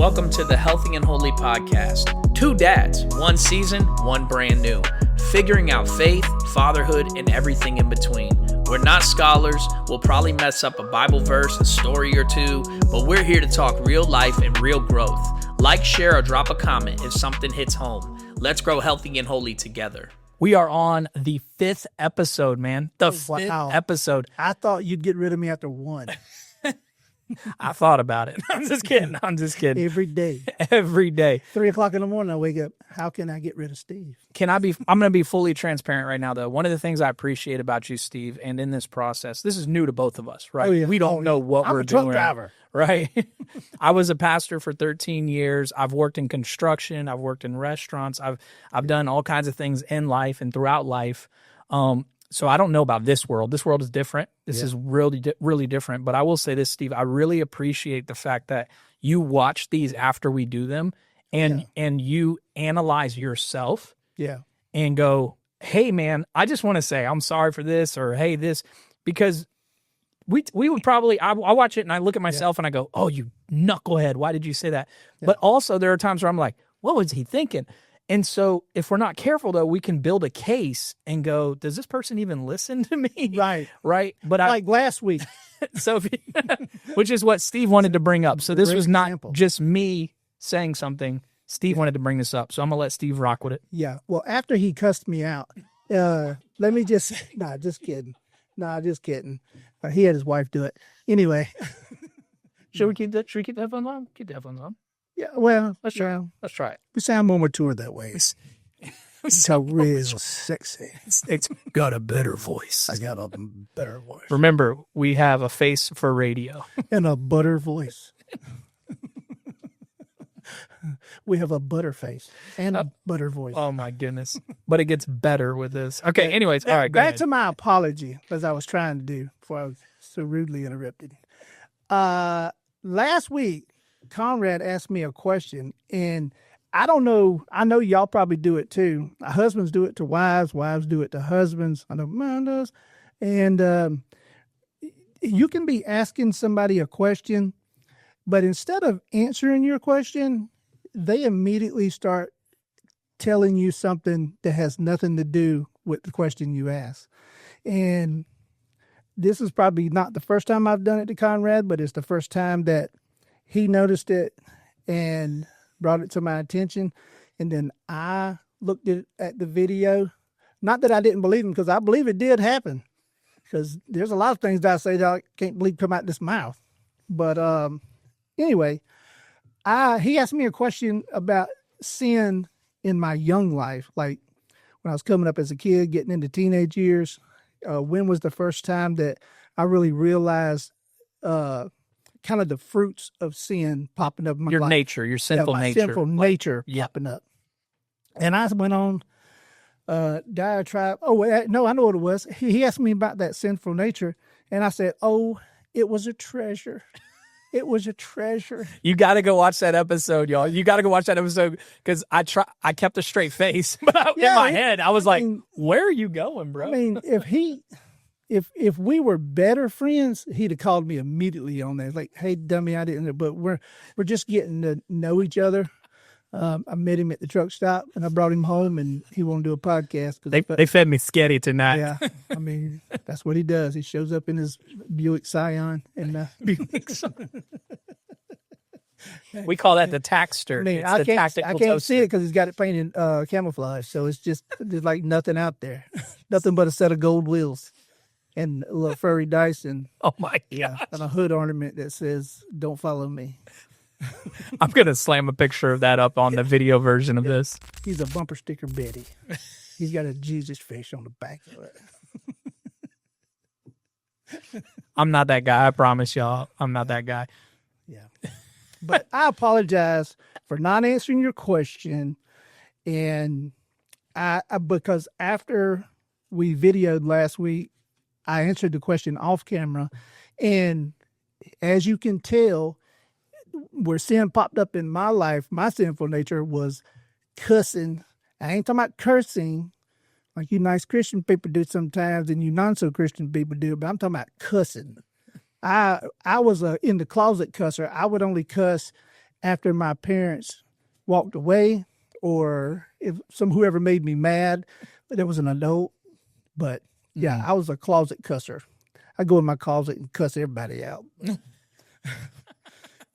Welcome to the Healthy and Holy Podcast. Two dads, one season, one brand new. Figuring out faith, fatherhood, and everything in between. We're not scholars. We'll probably mess up a Bible verse, a story or two, but we're here to talk real life and real growth. Like, share, or drop a comment if something hits home. Let's grow healthy and holy together. We are on the 5th episode, man. The fifth episode. I thought you'd get rid of me after one. I thought about it. I'm just kidding. Every day. Every day. 3 o'clock in the morning, I wake up. How can I get rid of Steve? I'm going to be fully transparent right now, though. One of the things I appreciate about you, Steve, and in this process, this is new to both of us, right? Oh, yeah. We don't know what we're doing. I'm a truck driver. Right? I was a pastor for 13 years. I've worked in construction. I've worked in restaurants. I've done all kinds of things in life and throughout life. So I don't know about this world. This world is different. This is really different. But I will say this, Steve, I really appreciate the fact that you watch these after we do them and you analyze yourself and go, hey, man, I just want to say I'm sorry for this, or hey, this, because we would probably, I watch it and I look at myself and I go, oh, you knucklehead, why did you say that? Yeah. But also there are times where I'm like, what was he thinking? And so if we're not careful, though, we can build a case and go, does this person even listen to me? Right. But like last week. So, which is what Steve wanted to bring up. So this was not just me saying something. Steve wanted to bring this up. So I'm going to let Steve rock with it. Yeah. Well, after he cussed me out, let me just, just kidding. He had his wife do it. Anyway. Should we keep the headphones on? Keep the headphones on. Yeah, well, let's try it. We sound more mature that way. It's so real sexy. It's got a better voice. I got a better voice. Remember, we have a face for radio. And a butter voice. We have a butter face and a butter voice. Oh, my goodness. But it gets better with this. Okay, anyways, all right, go back ahead. To my apology, as I was trying to do before I was so rudely interrupted. Last week, Conrad asked me a question, and I don't know. I know y'all probably do it too. Husbands do it to wives. Wives do it to husbands. I know mine does. And you can be asking somebody a question, but instead of answering your question, they immediately start telling you something that has nothing to do with the question you asked. And this is probably not the first time I've done it to Conrad, but it's the first time that he noticed it and brought it to my attention. And then I looked at the video. Not that I didn't believe him, because I believe it did happen. Because there's a lot of things that I say that I can't believe come out this mouth. But anyway, he asked me a question about sin in my young life. Like when I was coming up as a kid, getting into teenage years, when was the first time that I really realized kind of the fruits of sin popping up in my life. Nature, your sinful nature. Sinful nature popping up. And I went on diatribe. Oh, no, I know what it was. He asked me about that sinful nature, and I said, oh, it was a treasure. It was a treasure. You got to go watch that episode, y'all. You got to go watch that episode, because I kept a straight face. But in my head, I was where are you going, bro? I mean, if we were better friends, he'd have called me immediately on that. Like, hey, dummy, I didn't know. But we're just getting to know each other. I met him at the truck stop, and I brought him home, and he wanted to do a podcast. They fed me sketty tonight. Yeah, I mean, that's what he does. He shows up in his Buick Scion. We call that the taxter. I mean, I can't see it because he's got it painted camouflage. So it's just there's like nothing out there. Nothing but a set of gold wheels. And a little furry dice and oh my god, and a hood ornament that says "Don't follow me." I'm gonna slam a picture of that up on the video version of this. He's a bumper sticker Betty. He's got a Jesus face on the back of it. I'm not that guy. I promise y'all, I'm not that guy. Yeah, but I apologize for not answering your question, and I because after we videoed last week, I answered the question off camera, and as you can tell, where sin popped up in my life, my sinful nature was cussing. I ain't talking about cursing like you nice Christian people do sometimes and you non-so-Christian people do, but I'm talking about cussing. I was in the closet cusser. I would only cuss after my parents walked away, or if whoever made me mad, there was an adult. But yeah, I was a closet cusser. I go in my closet and cuss everybody out.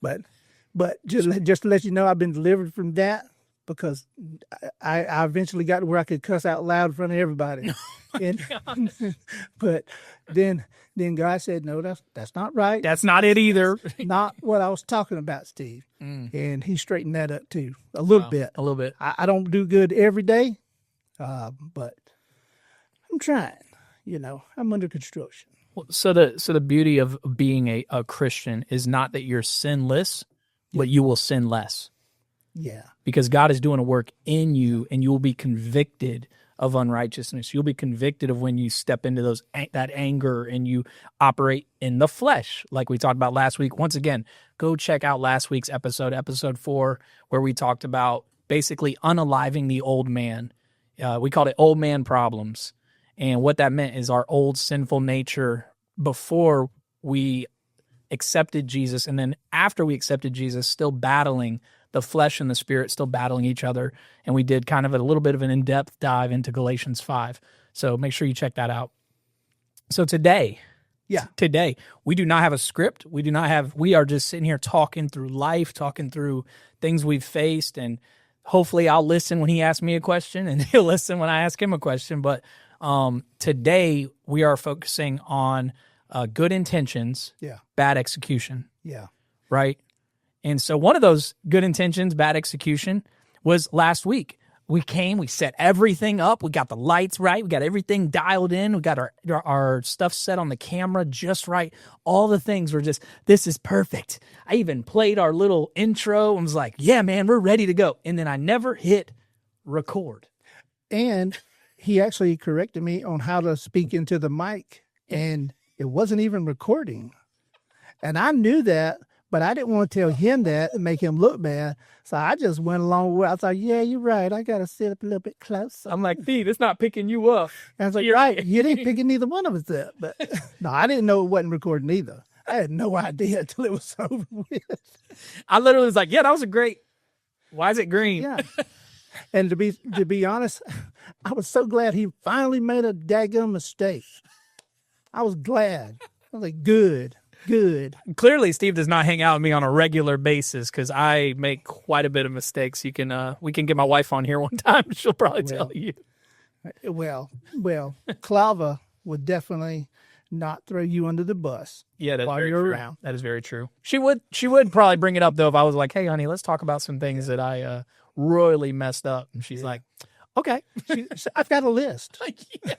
but just to let you know, I've been delivered from that, because I eventually got to where I could cuss out loud in front of everybody. But then God said, no, that's not right. That's not it either. Not what I was talking about, Steve. And he straightened that up too, a little bit. A little bit. I don't do good every day, but I'm trying. I'm under construction. So the beauty of being a Christian is not that you're sinless, but you will sin less. Yeah. Because God is doing a work in you, and you will be convicted of unrighteousness. You'll be convicted of when you step into that anger and you operate in the flesh, like we talked about last week. Once again, go check out last week's episode 4, where we talked about basically unaliving the old man. We called it old man problems. And what that meant is our old sinful nature before we accepted Jesus, and then after we accepted Jesus, still battling the flesh and the spirit, still battling each other. And we did kind of a little bit of an in-depth dive into Galatians 5. So make sure you check that out. So today, we do not have a script. We are just sitting here talking through life, talking through things we've faced. And hopefully I'll listen when he asks me a question, and he'll listen when I ask him a question. But today we are focusing on good intentions, bad execution. Yeah. Right? And so one of those good intentions, bad execution, was last week. We came, we set everything up, we got the lights right, we got everything dialed in, we got our stuff set on the camera just right. All the things were just, this is perfect. I even played our little intro and was like, yeah, man, we're ready to go. And then I never hit record. And he actually corrected me on how to speak into the mic, and it wasn't even recording. And I knew that, but I didn't want to tell him that and make him look bad. So I just went along with it. I was like, yeah, you're right. I got to sit up a little bit closer. I'm like, Steve, it's not picking you up. And I was like, you're right. You didn't pick neither one of us up. But no, I didn't know it wasn't recording either. I had no idea until it was over with. I literally was like, yeah, that was a great. Why is it green? Yeah. And to be honest, I was so glad he finally made a daggum mistake. I was glad. I was like, good. Clearly, Steve does not hang out with me on a regular basis, because I make quite a bit of mistakes. We can get my wife on here one time. She'll probably tell you. Well, Clava would definitely not throw you under the bus. Yeah, that's while very you're true. around. That is very true. She would probably bring it up though if I was like, hey, honey, let's talk about some things that I royally messed up. And she's like, okay, I've got a list. Yeah.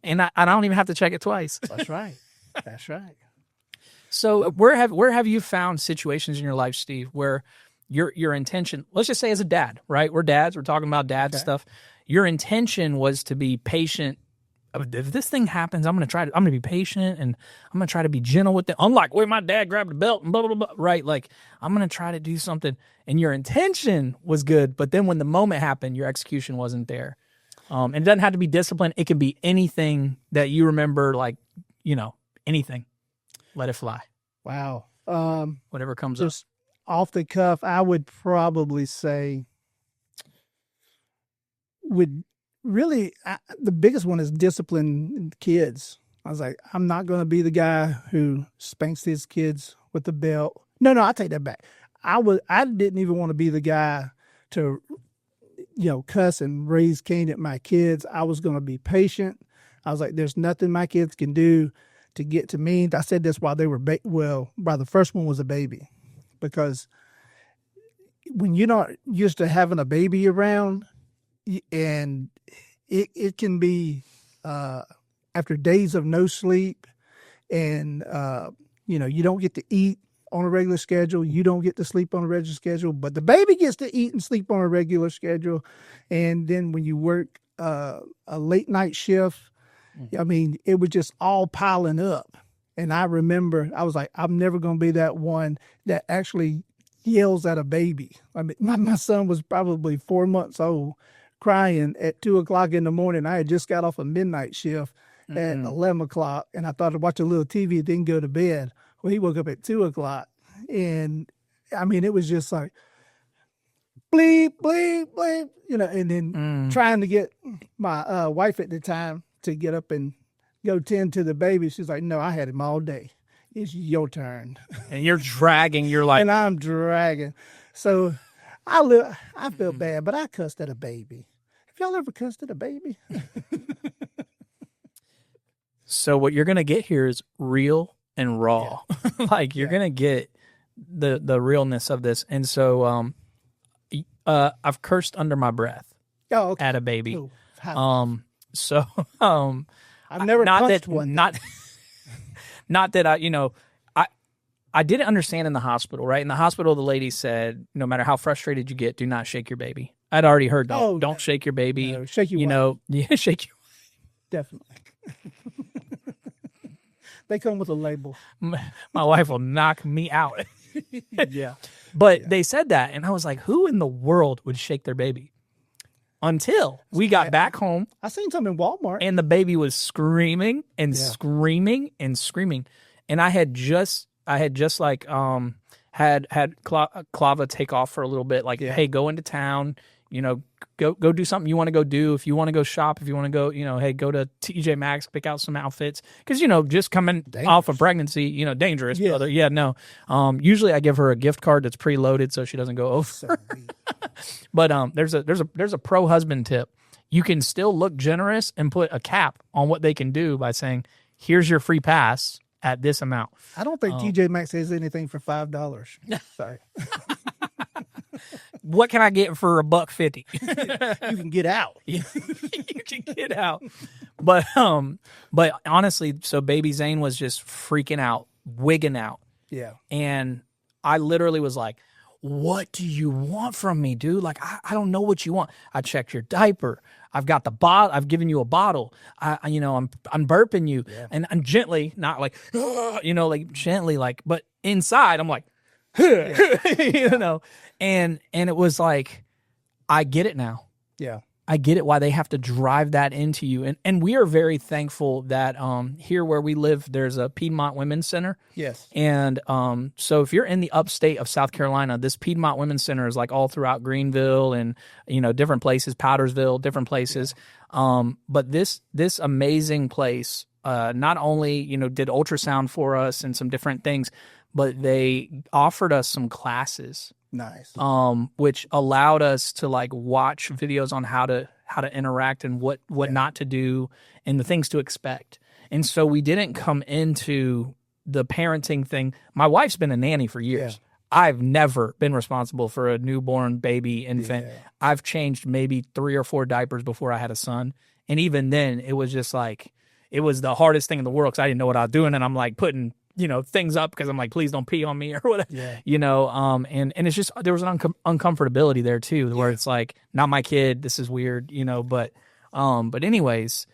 And I don't even have to check it twice. That's right. So where have you found situations in your life, Steve, where your intention, let's just say as a dad, right? We're dads. We're talking about dad stuff. Your intention was to be patient. If this thing happens, I'm going to be patient, and I'm going to try to be gentle with it. Unlike where my dad grabbed the belt and blah, blah, blah, right? Like, I'm going to try to do something, and your intention was good, but then when the moment happened, your execution wasn't there. And it doesn't have to be discipline. It can be anything that you remember, like, anything. Let it fly. Wow. Whatever comes up. Just off the cuff, I would probably say the biggest one is discipline kids. I was like, I'm not going to be the guy who spanks his kids with the belt. No, I take that back. I didn't even want to be the guy to, cuss and raise Cain at my kids. I was going to be patient. I was like, there's nothing my kids can do to get to me. I said this while they were, while the first one was a baby, because when you're not used to having a baby around, and it can be after days of no sleep, and you don't get to eat on a regular schedule, you don't get to sleep on a regular schedule, but the baby gets to eat and sleep on a regular schedule. And then when you work a late night shift, I mean, it was just all piling up. And I remember I was like, I'm never going to be that one that actually yells at a baby. I mean, my son was probably 4 months old, crying at 2:00 in the morning. I had just got off a midnight shift at 11 o'clock, and I thought I'd watch a little TV, then go to bed. Well, he woke up at 2:00, and I mean, it was just like, bleep, bleep, bleep, and then trying to get my wife at the time to get up and go tend to the baby. She's like, no, I had him all day. It's your turn. And you're dragging. You're like, and I'm dragging. So I feel bad, but I cussed at a baby. Have y'all ever cussed at a baby? So what you're going to get here is real and raw. Like you're going to get the realness of this. And so I've cursed under my breath at a baby. Ooh, So I've never punched one. Not that I didn't understand in the hospital, right? In the hospital, the lady said, no matter how frustrated you get, do not shake your baby. I'd already heard, don't shake your baby. No, shake your wife. Yeah, shake your Definitely. They come with a label. My wife will knock me out. Yeah. But they said that, and I was like, who in the world would shake their baby? Until we got back home. I seen some in Walmart. And the baby was screaming and screaming and screaming. And I had just like had Clava take off for a little bit, like, hey, go into town, go do something you want to go do. If you want to go shop, if you want to go, hey, go to TJ Maxx, pick out some outfits. Because, just coming off of pregnancy, dangerous. Yeah. Brother. Yeah, no. Usually I give her a gift card that's preloaded so she doesn't go over. But there's a pro husband tip. You can still look generous and put a cap on what they can do by saying, here's your free pass at this amount. I don't think TJ Maxx has anything for $5. Sorry. What can I get for $1.50? You can get out. You can get out. But honestly, so baby Zane was just freaking out, wigging out. Yeah. And I literally was like, what do you want from me, dude? Like, I don't know what you want. I checked your diaper. I've got the bottle. I've given you a bottle. I'm burping you, and I'm gently, not like, like gently, like, but inside, I'm like, and it was like, I get it now. Yeah. I get it why they have to drive that into you. And we are very thankful that here where we live, there's a Piedmont Women's Center. Yes. And so if you're in the upstate of South Carolina, this Piedmont Women's Center is like all throughout Greenville and, different places, Powdersville, different places. Yeah. But this amazing place not only, did ultrasound for us and some different things, but they offered us some classes. Nice. Which allowed us to like watch videos on how to interact and what not to do and the things to expect. And so we didn't come into the parenting thing. My wife's been a nanny for years. Yeah. I've never been responsible for a newborn baby infant. Yeah. I've changed maybe 3 or 4 diapers before I had a son. And even then it was just like, it was the hardest thing in the world because I didn't know what I was doing. And I'm like putting things up because I'm like, please don't pee on me or whatever, and it's just, there was an uncomfortability there too, where it's like, not my kid, this is weird, but anyways,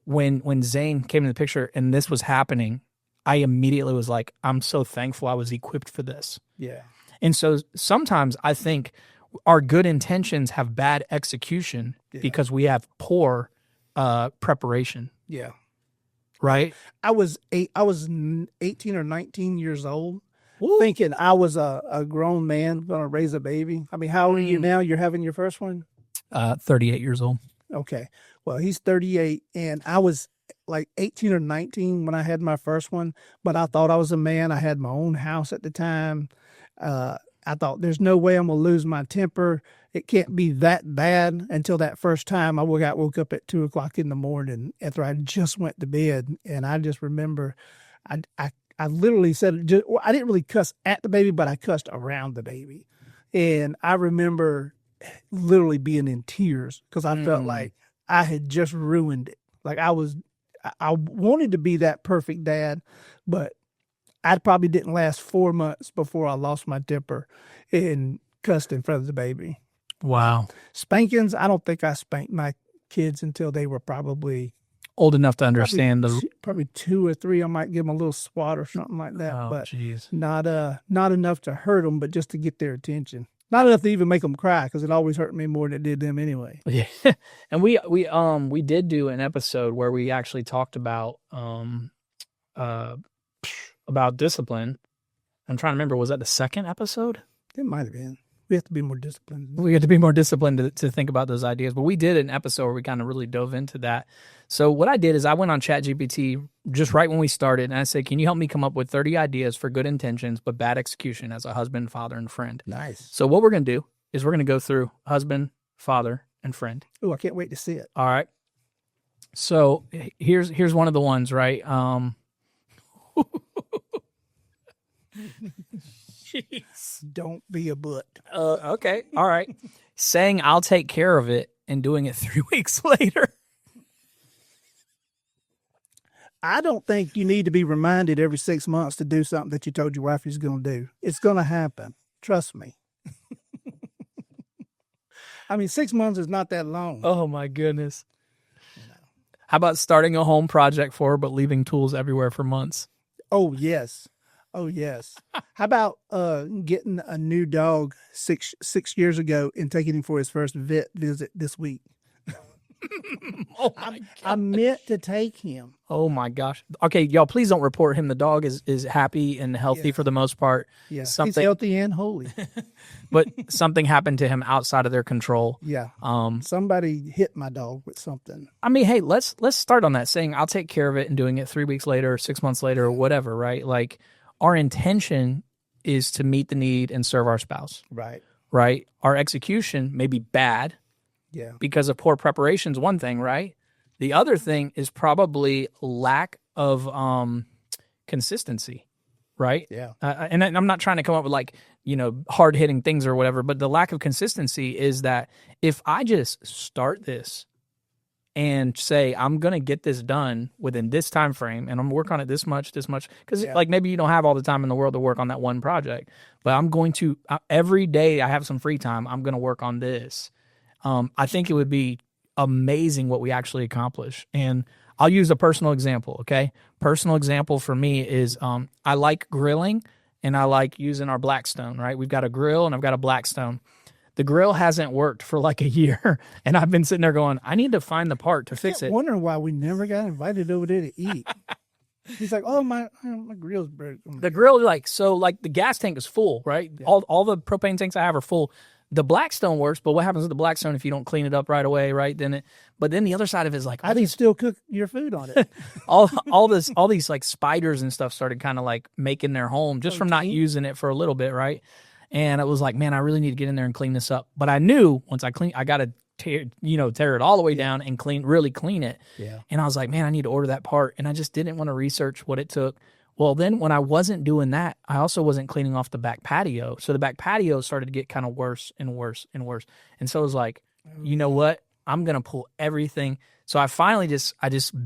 when Zane came in the picture and this was happening, I immediately was like, I'm so thankful I was equipped for this. Yeah. And so sometimes I think our good intentions have bad execution because we have poor preparation. Yeah. Right. I was 18 or 19 years old, thinking I was a grown man going to raise a baby. I mean, how old are you now? You're having your first one? 38 years old. Okay. Well, he's 38, and I was like 18 or 19 when I had my first one, but I thought I was a man. I had my own house at the time. I thought there's no way I'm going to lose my temper. It can't be that bad until that first time I woke up at 2:00 in the morning after I just went to bed. And I just remember I literally said, I didn't really cuss at the baby, but I cussed around the baby. And I remember literally being in tears because I felt like I had just ruined it. Like I wanted to be that perfect dad, but I probably didn't last 4 months before I lost my temper and cussed in front of the baby. Wow. Spankings, I don't think I spanked my kids until they were probably old enough to understand probably 2 or 3. I might give them a little swat or something like that, but geez. Not enough to hurt them, but just to get their attention. Not enough to even make them cry because it always hurt me more than it did them anyway. Yeah, and we did do an episode where we actually talked about discipline. I'm trying to remember. Was that the second episode? It might have been. We have to be more disciplined. We had to be more disciplined to think about those ideas. But we did an episode where we kind of really dove into that. So what I did is I went on ChatGPT just right when we started, and I said, can you help me come up with 30 ideas for good intentions but bad execution as a husband, father, and friend? Nice. So what we're going to do is we're going to go through husband, father, and friend. Oh, I can't wait to see it. All right. So here's one of the ones, right? Jeez. Don't be a butt. Okay. All right. Saying I'll take care of it and doing it 3 weeks later. I don't think you need to be reminded every 6 months to do something that you told your wife you're going to do. It's going to happen. Trust me. I mean, 6 months is not that long. Oh, my goodness. How about starting a home project for her, but leaving tools everywhere for months? Oh, yes. Oh, yes. How about getting a new dog six years ago and taking him for his first vet visit this week? Oh, my God. I meant to take him. Oh, my gosh. Okay, y'all, please don't report him. The dog is happy and healthy for the most part. Yeah, he's healthy and holy. But something happened to him outside of their control. Yeah. Somebody hit my dog with something. I mean, hey, let's start on that, saying I'll take care of it and doing it 3 weeks later or 6 months later or whatever, right? Like, our intention is to meet the need and serve our spouse. Right. Right? Our execution may be bad. Yeah. Because of poor preparation is one thing, right? The other thing is probably lack of consistency, right? Yeah. And I'm not trying to come up with hard-hitting things or whatever, but the lack of consistency is that if I just start this and say, I'm going to get this done within this time frame and I'm going to work on it this much, because maybe you don't have all the time in the world to work on that one project, but I'm going to, every day I have some free time, I'm going to work on this. I think it would be amazing what we actually accomplish. And I'll use a personal example, okay? Personal example for me is I like grilling and I like using our Blackstone, right? We've got a grill and I've got a Blackstone. The grill hasn't worked for like a year, and I've been sitting there going, I need to find the part to fix it. Wondering why we never got invited over there to eat. He's like, oh, my grill's broken. The grill, the gas tank is full, right? Yeah. All the propane tanks I have are full. The Blackstone works, but what happens with the Blackstone if you don't clean it up right away, right? But then the other side of it is like, how do you still cook your food on it? all these like spiders and stuff started kind of like making their home just from not using it for a little bit, right? And it was like, man, I really need to get in there and clean this up. But I knew once I got to tear it all the way down and really clean it. Yeah. And I was like, man, I need to order that part, and I just didn't want to research what it took. Well, then when I wasn't doing that, I also wasn't cleaning off the back patio. So the back patio started to get kind of worse and worse and worse. And so it was like, you know what? I'm going to pull everything. So I finally just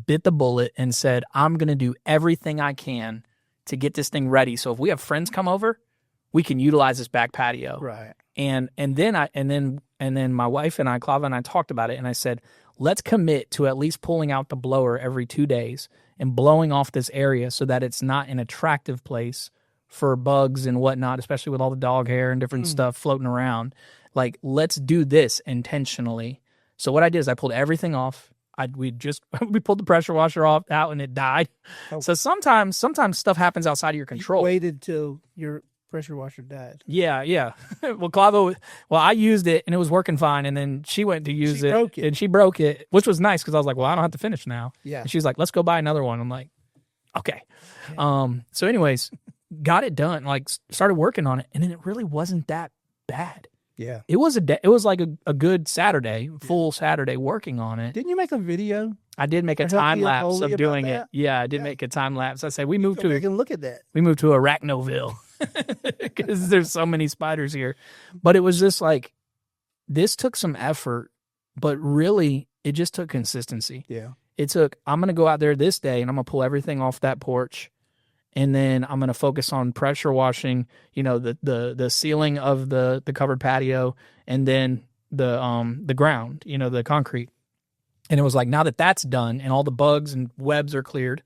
bit the bullet and said, I'm going to do everything I can to get this thing ready. So if we have friends come over, we can utilize this back patio. Right. And then my wife and I, Clava and I, talked about it, and I said, let's commit to at least pulling out the blower every 2 days and blowing off this area so that it's not an attractive place for bugs and whatnot, especially with all the dog hair and different stuff floating around. Like, let's do this intentionally. So what I did is I pulled everything off. We pulled the pressure washer out and it died. Oh. So sometimes stuff happens outside of your control. You waited till your pressure washer died. Yeah. Well, I used it and it was working fine, and then she went to use it and she broke it, which was nice because I was like, well, I don't have to finish now. Yeah. And she's like, let's go buy another one. I'm like, okay. So anyways, got it done, like started working on it, and then it really wasn't that bad. Yeah. It was like a good Saturday, full Saturday working on it. Didn't you make a video? I did make a time lapse of doing it. Yeah, I did make a time lapse. I said we moved to. You can look at that. We moved to Arachnoville because there's so many spiders here. But it was just like, this took some effort, but really it just took consistency. Yeah. It took, I'm going to go out there this day and I'm going to pull everything off that porch. And then I'm going to focus on pressure washing, the ceiling of the covered patio, and then the ground, the concrete. And it was like, now that that's done and all the bugs and webs are cleared,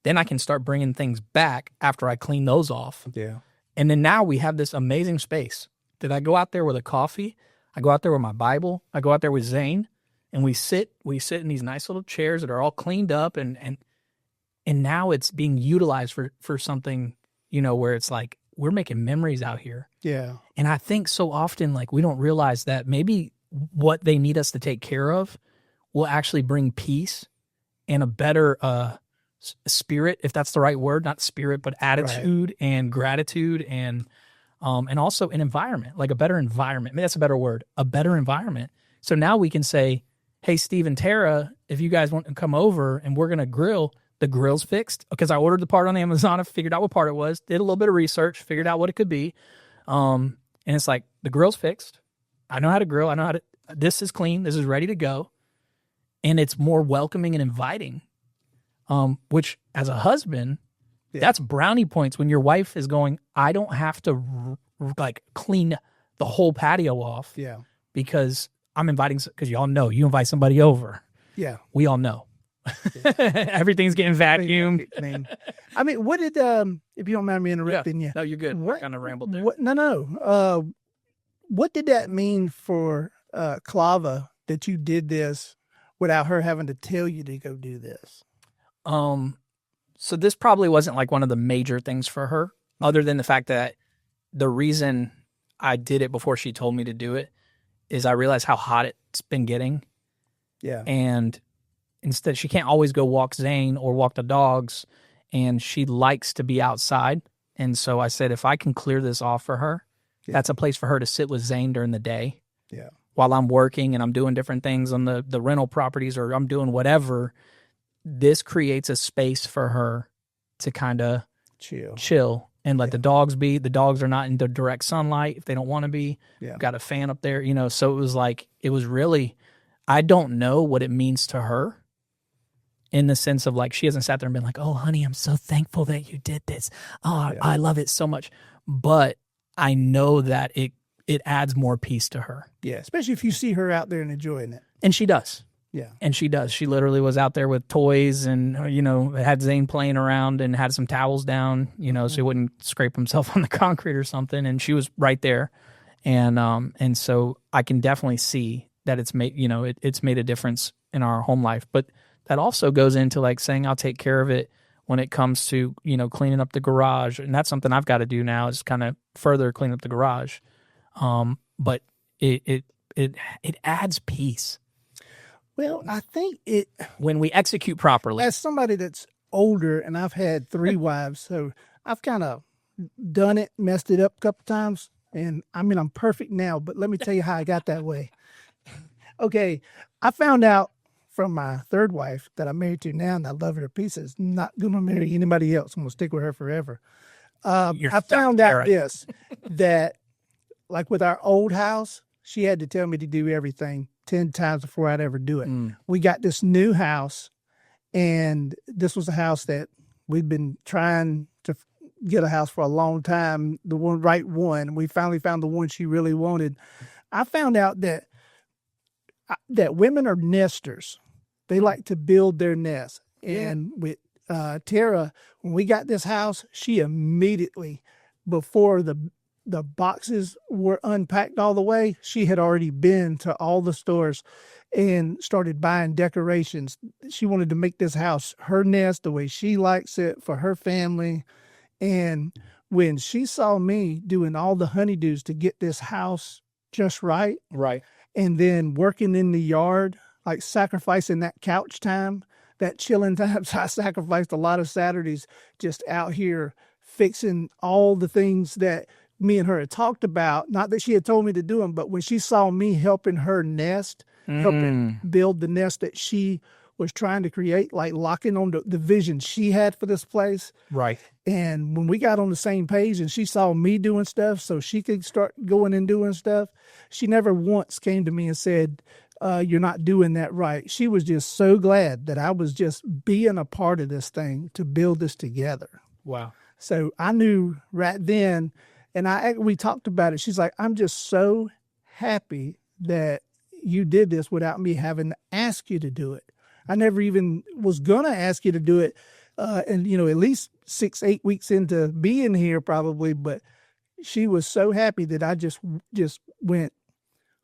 then I can start bringing things back after I clean those off. Yeah. And then now we have this amazing space that I go out there with a coffee. I go out there with my Bible. I go out there with Zane, and we sit in these nice little chairs that are all cleaned up, and now it's being utilized for something, where it's like we're making memories out here. Yeah. And I think so often, like, we don't realize that maybe what they need us to take care of will actually bring peace and a better spirit, if that's the right word, not spirit, but attitude and gratitude and also an environment, like a better environment. Maybe that's a better word, a better environment. So now we can say, hey, Steve and Tara, if you guys want to come over and we're going to grill, the grill's fixed because I ordered the part on Amazon. I figured out what part it was, did a little bit of research, figured out what it could be. And it's like, the grill's fixed. I know how to grill. I know how to, this is clean. This is ready to go. And it's more welcoming and inviting, which as a husband, that's brownie points when your wife is going, I don't have to like clean the whole patio off. Yeah. Because I'm inviting, because y'all know, you invite somebody over. Yeah. We all know. Everything's getting vacuumed. I mean, what did, if you don't mind me interrupting you. No, you're good. What, kind of rambled there. What did that mean for Clava that you did this without her having to tell you to go do this? So this probably wasn't like one of the major things for her, other than the fact that the reason I did it before she told me to do it is I realized how hot it's been getting. Yeah. And instead, she can't always go walk Zane or walk the dogs, and she likes to be outside. And so I said, if I can clear this off for her, that's a place for her to sit with Zane during the day. Yeah. While I'm working and I'm doing different things on the rental properties or I'm doing whatever, this creates a space for her to kind of chill and let the dogs be. The dogs are not in the direct sunlight if they don't want to be. Yeah. Got a fan up there, so it was like, it was really, I don't know what it means to her in the sense of like, she hasn't sat there and been like, oh, honey, I'm so thankful that you did this. Oh, I love it so much. But I know that it adds more peace to her. Yeah, especially if you see her out there and enjoying it. And she does. Yeah. And she does. She literally was out there with toys and, had Zane playing around and had some towels down, so he wouldn't scrape himself on the concrete or something. And she was right there. And so I can definitely see that it's made, it's made a difference in our home life. But that also goes into like saying, I'll take care of it when it comes to, cleaning up the garage. And that's something I've got to do now, is kind of further clean up the garage. But it adds peace. Well, I think when we execute properly. As somebody that's older, and I've had 3 wives, so I've kind of done it, messed it up a couple times. And I mean, I'm perfect now, but let me tell you how I got that way. Okay. I found out from my 3rd wife that I'm married to now, and I love her to pieces. Not going to marry anybody else. I'm going to stick with her forever. I found out that like with our old house, she had to tell me to do everything 10 times before I'd ever do it. We got this new house, and this was a house that we'd been trying to get a house for a long time, the right one. We finally found the one she really wanted. I found out that women are nesters. They like to build their nest. And with Tara, when we got this house, she immediately, before the boxes were unpacked all the way, she had already been to all the stores and started buying decorations. She wanted to make this house her nest the way she likes it for her family. And when she saw me doing all the honeydews to get this house just right, and then working in the yard, like sacrificing that couch time, that chilling time, so I sacrificed a lot of Saturdays just out here fixing all the things that me and her had talked about. Not that she had told me to do them, but when she saw me helping her nest, helping build the nest that she was trying to create, like locking on the vision she had for this place. Right. And when we got on the same page and she saw me doing stuff so she could start going and doing stuff, she never once came to me and said, you're not doing that right. She was just so glad that I was just being a part of this thing to build this together. Wow. So I knew right then, and we talked about it. She's like, I'm just so happy that you did this without me having to ask you to do it. I never even was going to ask you to do it. And, at least 6-8 weeks into being here probably, but she was so happy that I just went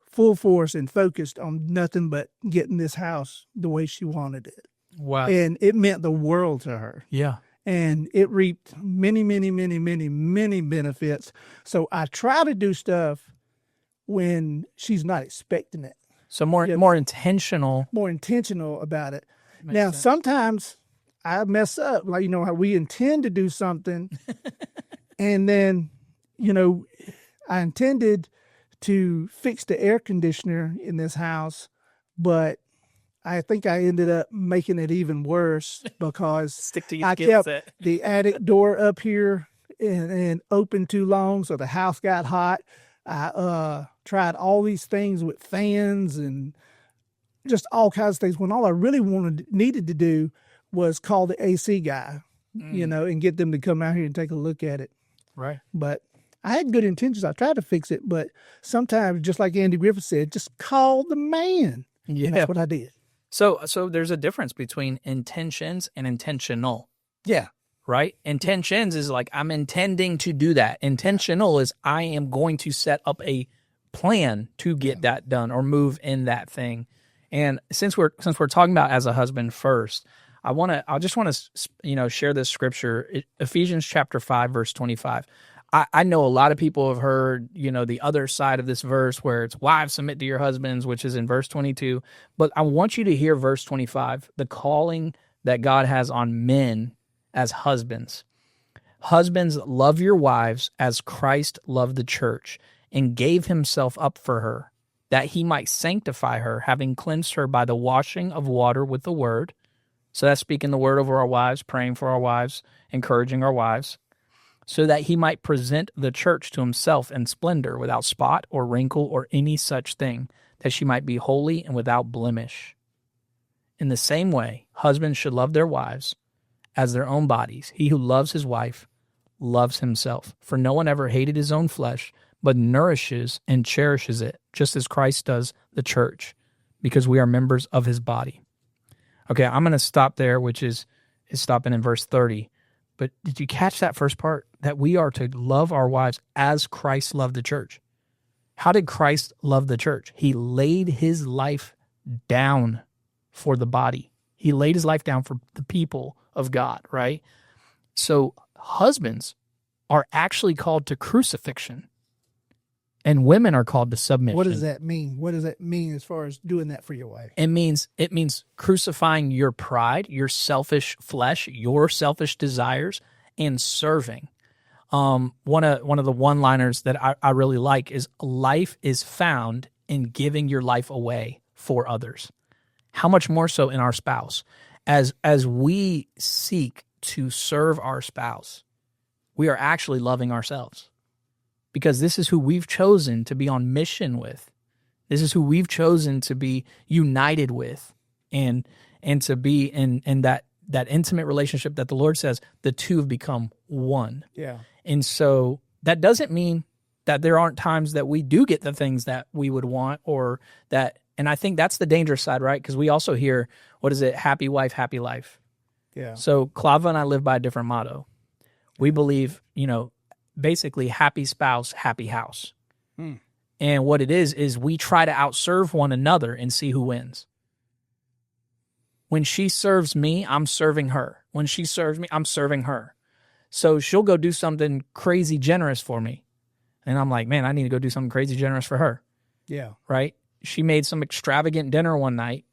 full force and focused on nothing but getting this house the way she wanted it. Wow. And it meant the world to her. Yeah. and it reaped many, many, many, many, many benefits. So I try to do stuff when she's not expecting it. So more intentional. More intentional about it. Makes Now, sense. sometimes I mess up, like, how we intend to do something, and then, I intended to fix the air conditioner in this house, but I think I ended up making it even worse because Stick to your I skill kept set. the attic door up here and open too long, so the house got hot. I tried all these things with fans and just all kinds of things, when all I really needed to do was call the AC guy, and get them to come out here and take a look at it. Right. But I had good intentions. I tried to fix it, but sometimes, just like Andy Griffith said, just call the man. Yeah. And that's what I did. So there's a difference between intentions and intentional. Yeah. Right? Intentions is like, I'm intending to do that. Intentional is, I am going to set up a plan to get that done or move in that thing. And since we're talking about as a husband first, I just want to share this scripture, Ephesians chapter 5 verse 25. I know a lot of people have heard, the other side of this verse where it's wives submit to your husbands, which is in verse 22. But I want you to hear verse 25, the calling that God has on men as husbands. Husbands, love your wives as Christ loved the church and gave himself up for her, that he might sanctify her, having cleansed her by the washing of water with the word. So that's speaking the word over our wives, praying for our wives, encouraging our wives, so that he might present the church to himself in splendor, without spot or wrinkle or any such thing, that she might be holy and without blemish. In the same way, husbands should love their wives as their own bodies. He who loves his wife loves himself. For no one ever hated his own flesh, but nourishes and cherishes it, just as Christ does the church, because we are members of his body. Okay, I'm going to stop there, which is stopping in verse 30. But did you catch that first part? That we are to love our wives as Christ loved the church. How did Christ love the church? He laid his life down for the body. He laid his life down for the people of God, right? So husbands are actually called to crucifixion, and women are called to submission. What does that mean? What does that mean as far as doing that for your wife? It means crucifying your pride, your selfish flesh, your selfish desires, and serving. One of the one-liners that I really like is, life is found in giving your life away for others. How much more so in our spouse? As we seek to serve our spouse, we are actually loving ourselves, because this is who we've chosen to be on mission with. This is who we've chosen to be united with, and to be in that intimate relationship that the Lord says the two have become one. Yeah. And so that doesn't mean that there aren't times that we do get the things that we would want, or that, and I think that's the dangerous side, right? Because we also hear, what is it? Happy wife, happy life. Yeah. So Clava and I live by a different motto. We believe, basically happy spouse, happy house. And what it is we try to outserve one another and see who wins. When she serves me, I'm serving her. When she serves me, I'm serving her. So she'll go do something crazy generous for me. And I'm like, man, I need to go do something crazy generous for her. Yeah. Right? She made some extravagant dinner one night.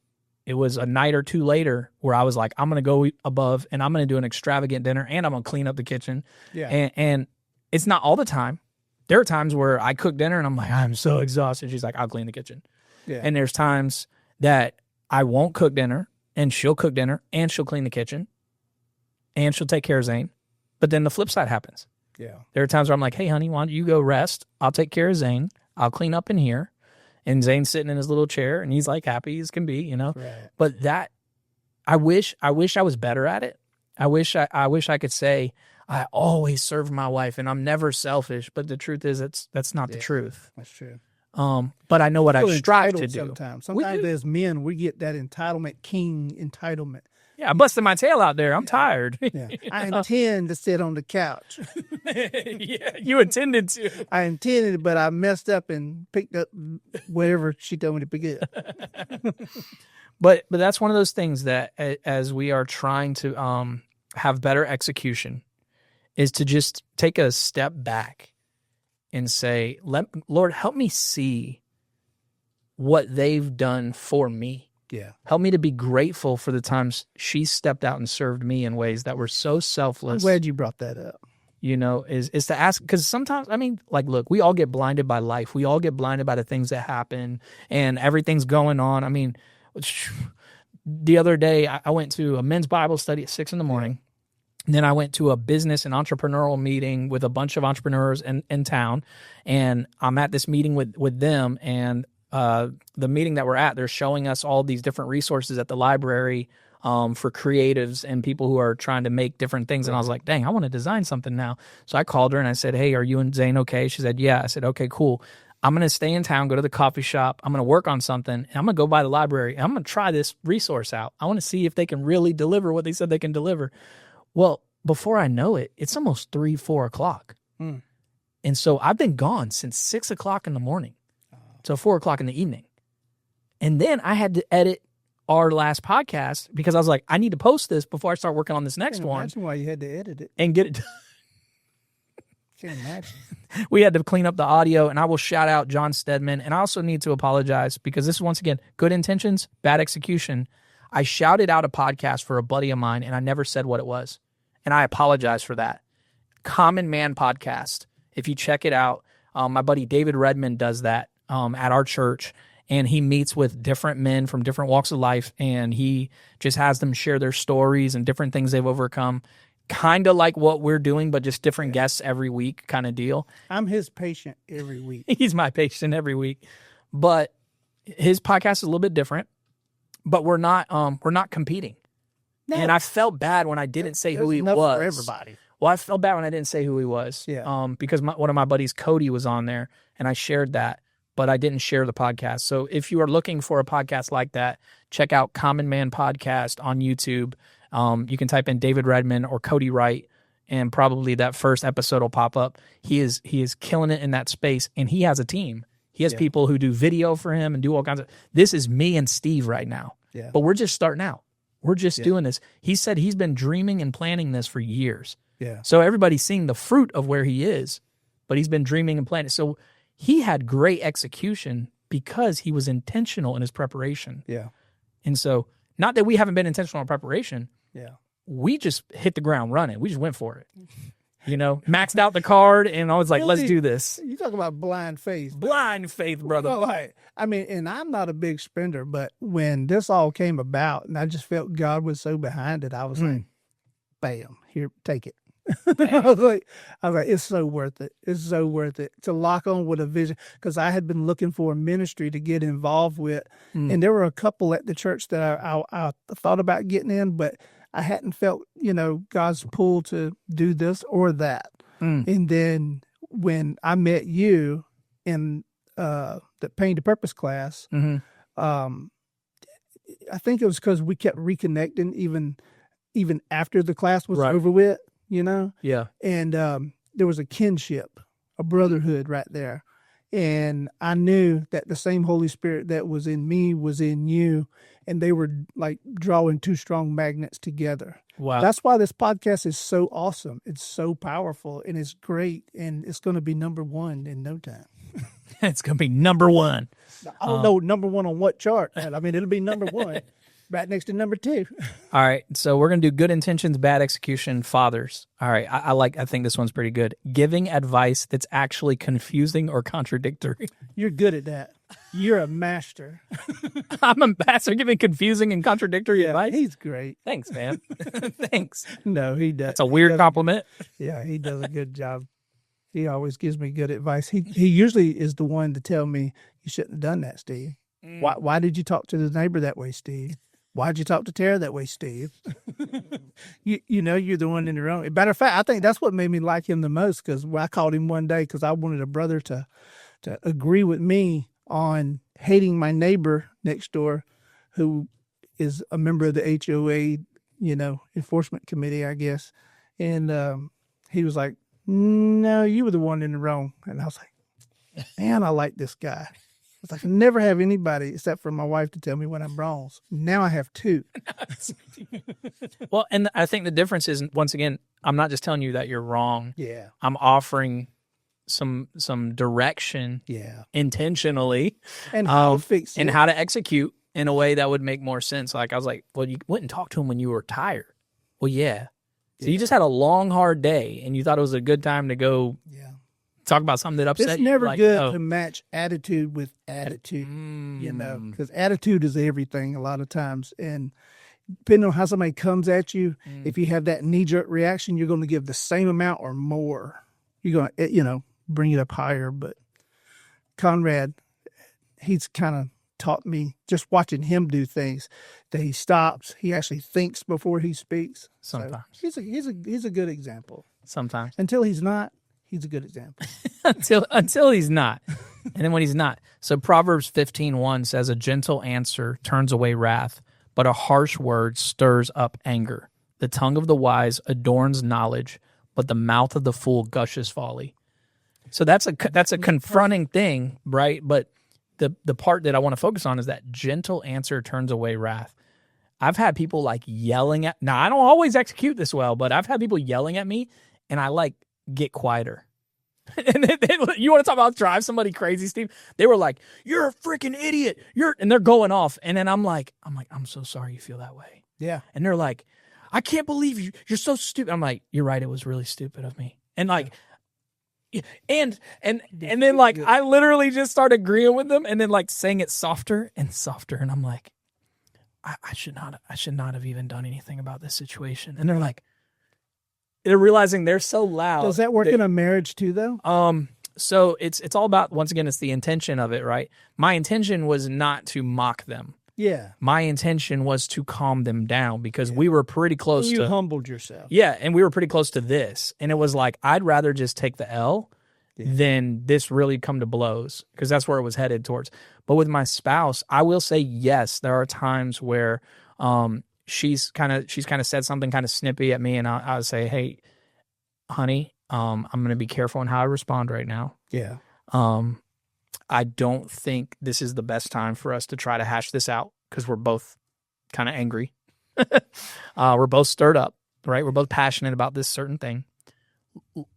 It was a night or two later where I was like, I'm going to go above and I'm going to do an extravagant dinner and I'm going to clean up the kitchen. Yeah. And it's not all the time. There are times where I cook dinner and I'm like, I'm so exhausted. She's like, I'll clean the kitchen. Yeah. And there's times that I won't cook dinner and she'll cook dinner and she'll clean the kitchen and she'll take care of Zane. But then the flip side happens. Yeah. There are times where I'm like, hey, honey, why don't you go rest? I'll take care of Zane. I'll clean up in here. And Zane's sitting in his little chair and he's like happy as can be, Right. But that, I wish I was better at it. I wish I could say I always serve my wife and I'm never selfish. But the truth is that's not the truth. That's true. But I know what I Feel strive to entitled do. Sometimes as men, we get that king entitlement. Yeah, I busted my tail out there. I'm tired. Yeah. I intend to sit on the couch. Yeah, you intended to. I intended, but I messed up and picked up whatever she told me to pick up. But that's one of those things that as we are trying to have better execution is to just take a step back and say, Lord, help me see what they've done for me. Yeah. Help me to be grateful for the times she stepped out and served me in ways that were so selfless. I'm glad you brought that up. You know, is to ask, because sometimes, I mean, like, look, we all get blinded by life. We all get blinded by the things that happen and everything's going on. I mean, the other day I went to a men's Bible study at 6 a.m. And then I went to a business and entrepreneurial meeting with a bunch of entrepreneurs in town. And I'm at this meeting with them, and the meeting that we're at, they're showing us all these different resources at the library for creatives and people who are trying to make different things. And I was like, dang, I want to design something now. So I called her and I said, hey, are you and Zane okay? She said, yeah. I said, okay, cool. I'm going to stay in town, go to the coffee shop. I'm going to work on something, and I'm going to go by the library, and I'm going to try this resource out. I want to see if they can really deliver what they said they can deliver. Well, before I know it, it's almost 3-4 o'clock. And so I've been gone since 6 o'clock in the morning till 4 o'clock in the evening. And then I had to edit our last podcast because I was like, I need to post this before I start working on this next one. Imagine why you had to edit it. And get it done. Can't imagine. We had to clean up the audio, and I will shout out John Stedman. And I also need to apologize because this is, once again, good intentions, bad execution. I shouted out a podcast for a buddy of mine, and I never said what it was. And I apologize for that. Common Man Podcast. If you check it out, my buddy David Redmond does that at our church. And he meets with different men from different walks of life, and he just has them share their stories and different things they've overcome. Kind of like what we're doing, but just different guests every week kind of deal. I'm his patient every week. He's my patient every week. But his podcast is a little bit different, but we're not competing. No. And I felt bad when I didn't say who he was. For everybody. Well, I felt bad when I didn't say who he was. Yeah. Because one of my buddies, Cody, was on there, and I shared that, but I didn't share the podcast. So if you are looking for a podcast like that, check out Common Man Podcast on YouTube. You can type in David Redmond or Cody Wright, and probably that first episode will pop up. He is killing it in that space, and he has a team. He has people who do video for him and do all kinds of. This is me and Steve right now, but we're just starting out. We're just doing this. He said he's been dreaming and planning this for years. Yeah. So everybody's seeing the fruit of where he is, but he's been dreaming and planning. So he had great execution because he was intentional in his preparation. Yeah. And so, not that we haven't been intentional in preparation. Yeah. We just hit the ground running. We just went for it. You know, maxed out the card, and I was like, let's do this. You talk about blind faith. Blind faith, brother. Well, I mean, and I'm not a big spender, but when this all came about and I just felt God was so behind it, I was like, bam, here, take it. I was like, it's so worth it. It's so worth it to lock on with a vision, because I had been looking for a ministry to get involved with. And there were a couple at the church that I thought about getting in, but I hadn't felt, God's pull to do this or that. And then when I met you in the Pain to Purpose class, I think it was because we kept reconnecting even after the class was over with, Yeah. And there was a kinship, a brotherhood right there. And I knew that the same Holy Spirit that was in me was in you, and they were like drawing two strong magnets together. Wow. That's why this podcast is so awesome. It's so powerful, and it's great, and it's going to be number one in no time. It's going to be number one. I don't know number one on what chart. I mean, it'll be number one. Right next to number 2. All right. So we're going to do good intentions, bad execution, fathers. All right. I think this one's pretty good. Giving advice that's actually confusing or contradictory. You're good at that. You're a master. I'm a master giving confusing and contradictory advice. He's great. Thanks, man. Thanks. No, he does. That's a weird compliment. Yeah, he does a good job. He always gives me good advice. He usually is the one to tell me, you shouldn't have done that, Steve. Why did you talk to the neighbor that way, Steve? Why'd you talk to Tara that way, Steve? You're the one in the wrong. Matter of fact, I think that's what made me like him the most, because I called him one day because I wanted a brother to agree with me on hating my neighbor next door, who is a member of the HOA, enforcement committee, I guess. And he was like, no, you were the one in the wrong. And I was like, man, I like this guy. It's like I never have anybody except for my wife to tell me when I'm wrong. Now I have two. Well, and I think the difference is, once again, I'm not just telling you that you're wrong. Yeah. I'm offering some direction Yeah. intentionally, And how to fix it. and how to execute in a way that would make more sense. Like I was like, well, you went and talked to him when you were tired. Well, yeah. So you just had a long, hard day, and you thought it was a good time to go talk about something that upset you. It's never like, good to match attitude with attitude, because attitude is everything a lot of times. And depending on how somebody comes at you, if you have that knee-jerk reaction, you're going to give the same amount or more. You're going to, bring it up higher. But Conrad, he's kind of taught me, just watching him do things, that he stops. He actually thinks before he speaks. Sometimes. So he's a good example. Sometimes. Until he's not, he's a good example. until he's not. And then when he's not. So Proverbs 15:1 says, a gentle answer turns away wrath, but a harsh word stirs up anger. The tongue of the wise adorns knowledge, but the mouth of the fool gushes folly. So that's a confronting thing, right? But the part that I want to focus on is that gentle answer turns away wrath. I've had people like yelling at, now I don't always execute this well, but I've had people yelling at me, and I like get quieter. And you want to talk about drive somebody crazy, Steve? They were like, "You're a freaking idiot. And they're going off. And then I'm like, I'm so sorry you feel that way. Yeah. And they're like, I can't believe you. You're so stupid. I'm like, you're right. It was really stupid of me. And like, and then like, I literally just started agreeing with them, and then like saying it softer and softer. And I'm like, I should not have even done anything about this situation. And they're like, they're realizing they're so loud. Does that work in a marriage too, though? So it's all about, once again, it's the intention of it, right? My intention was not to mock them. Yeah. My intention was to calm them down, because we were pretty close You humbled yourself. Yeah, and we were pretty close to this. And it was like, I'd rather just take the L than this really come to blows, because that's where it was headed towards. But with my spouse, I will say, yes, there are times where she's kind of said something kind of snippy at me, and I'll say, hey, honey, I'm going to be careful in how I respond right now. Yeah. I don't think this is the best time for us to try to hash this out, because we're both kind of angry. We're both stirred up, right? We're both passionate about this certain thing.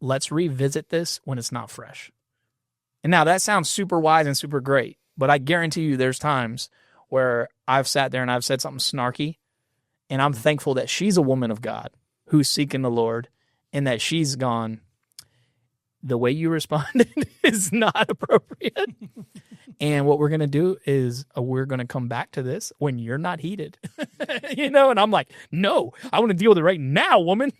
Let's revisit this when it's not fresh. And now that sounds super wise and super great, but I guarantee you there's times where I've sat there and I've said something snarky, and I'm thankful that she's a woman of God who's seeking the Lord, and that she's gone, the way you responded is not appropriate. And what we're going to do is we're going to come back to this when you're not heated, and I'm like, no, I want to deal with it right now, woman.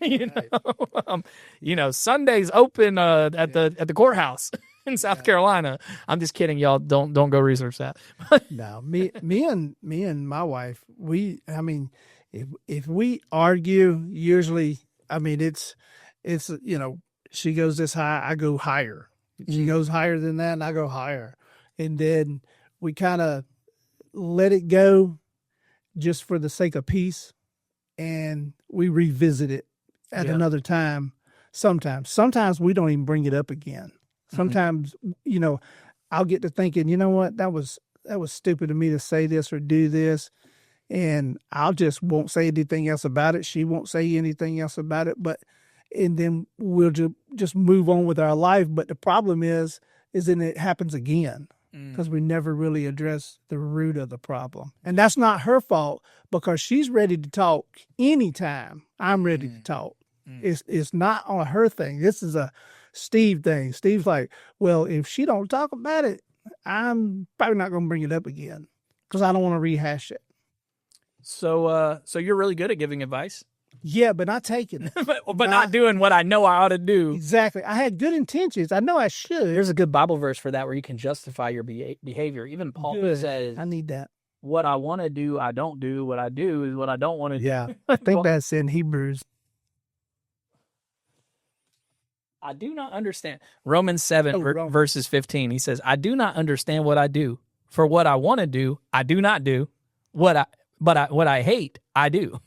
Sunday's open at the courthour in South Carolina. I'm just kidding, y'all. Don't go research that. No, me and my wife, if we argue, usually, it's she goes this high, I go higher. She goes higher than that, and I go higher. And then we kind of let it go just for the sake of peace, and we revisit it at another time. Sometimes we don't even bring it up again. Sometimes, I'll get to thinking, you know what, that was stupid of me to say this or do this. And I'll just won't say anything else about it. She won't say anything else about it. And then we'll just move on with our life. But the problem is then it happens again, because we never really address the root of the problem. And that's not her fault, because she's ready to talk anytime I'm ready to talk. It's not on her thing. This is a Steve thing. Steve's like, well, if she don't talk about it, I'm probably not going to bring it up again, because I don't want to rehash it. So you're really good at giving advice? Yeah, but not taking it. but not doing what I know I ought to do. Exactly. I had good intentions. I know I should. There's a good Bible verse for that, where you can justify your behavior. Even Paul says, I need that. What I want to do, I don't do. What I do is what I don't want to do. Yeah, I think that's in Hebrews. I do not understand. Romans 7, verses 15, he says, I do not understand what I do. For what I want to do, I do not do. What I hate, I do.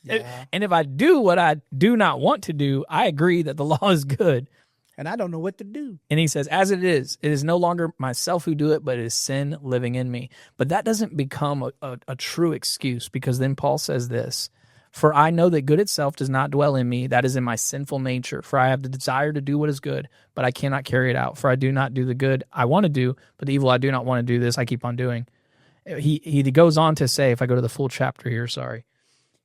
Yeah. And if I do what I do not want to do, I agree that the law is good. And I don't know what to do. And he says, as it is no longer myself who do it, but it is sin living in me. But that doesn't become a true excuse, because then Paul says this, for I know that good itself does not dwell in me, that is in my sinful nature. For I have the desire to do what is good, but I cannot carry it out. For I do not do the good I want to do, but the evil I do not want to do, this I keep on doing. He goes on to say, if I go to the full chapter here, sorry.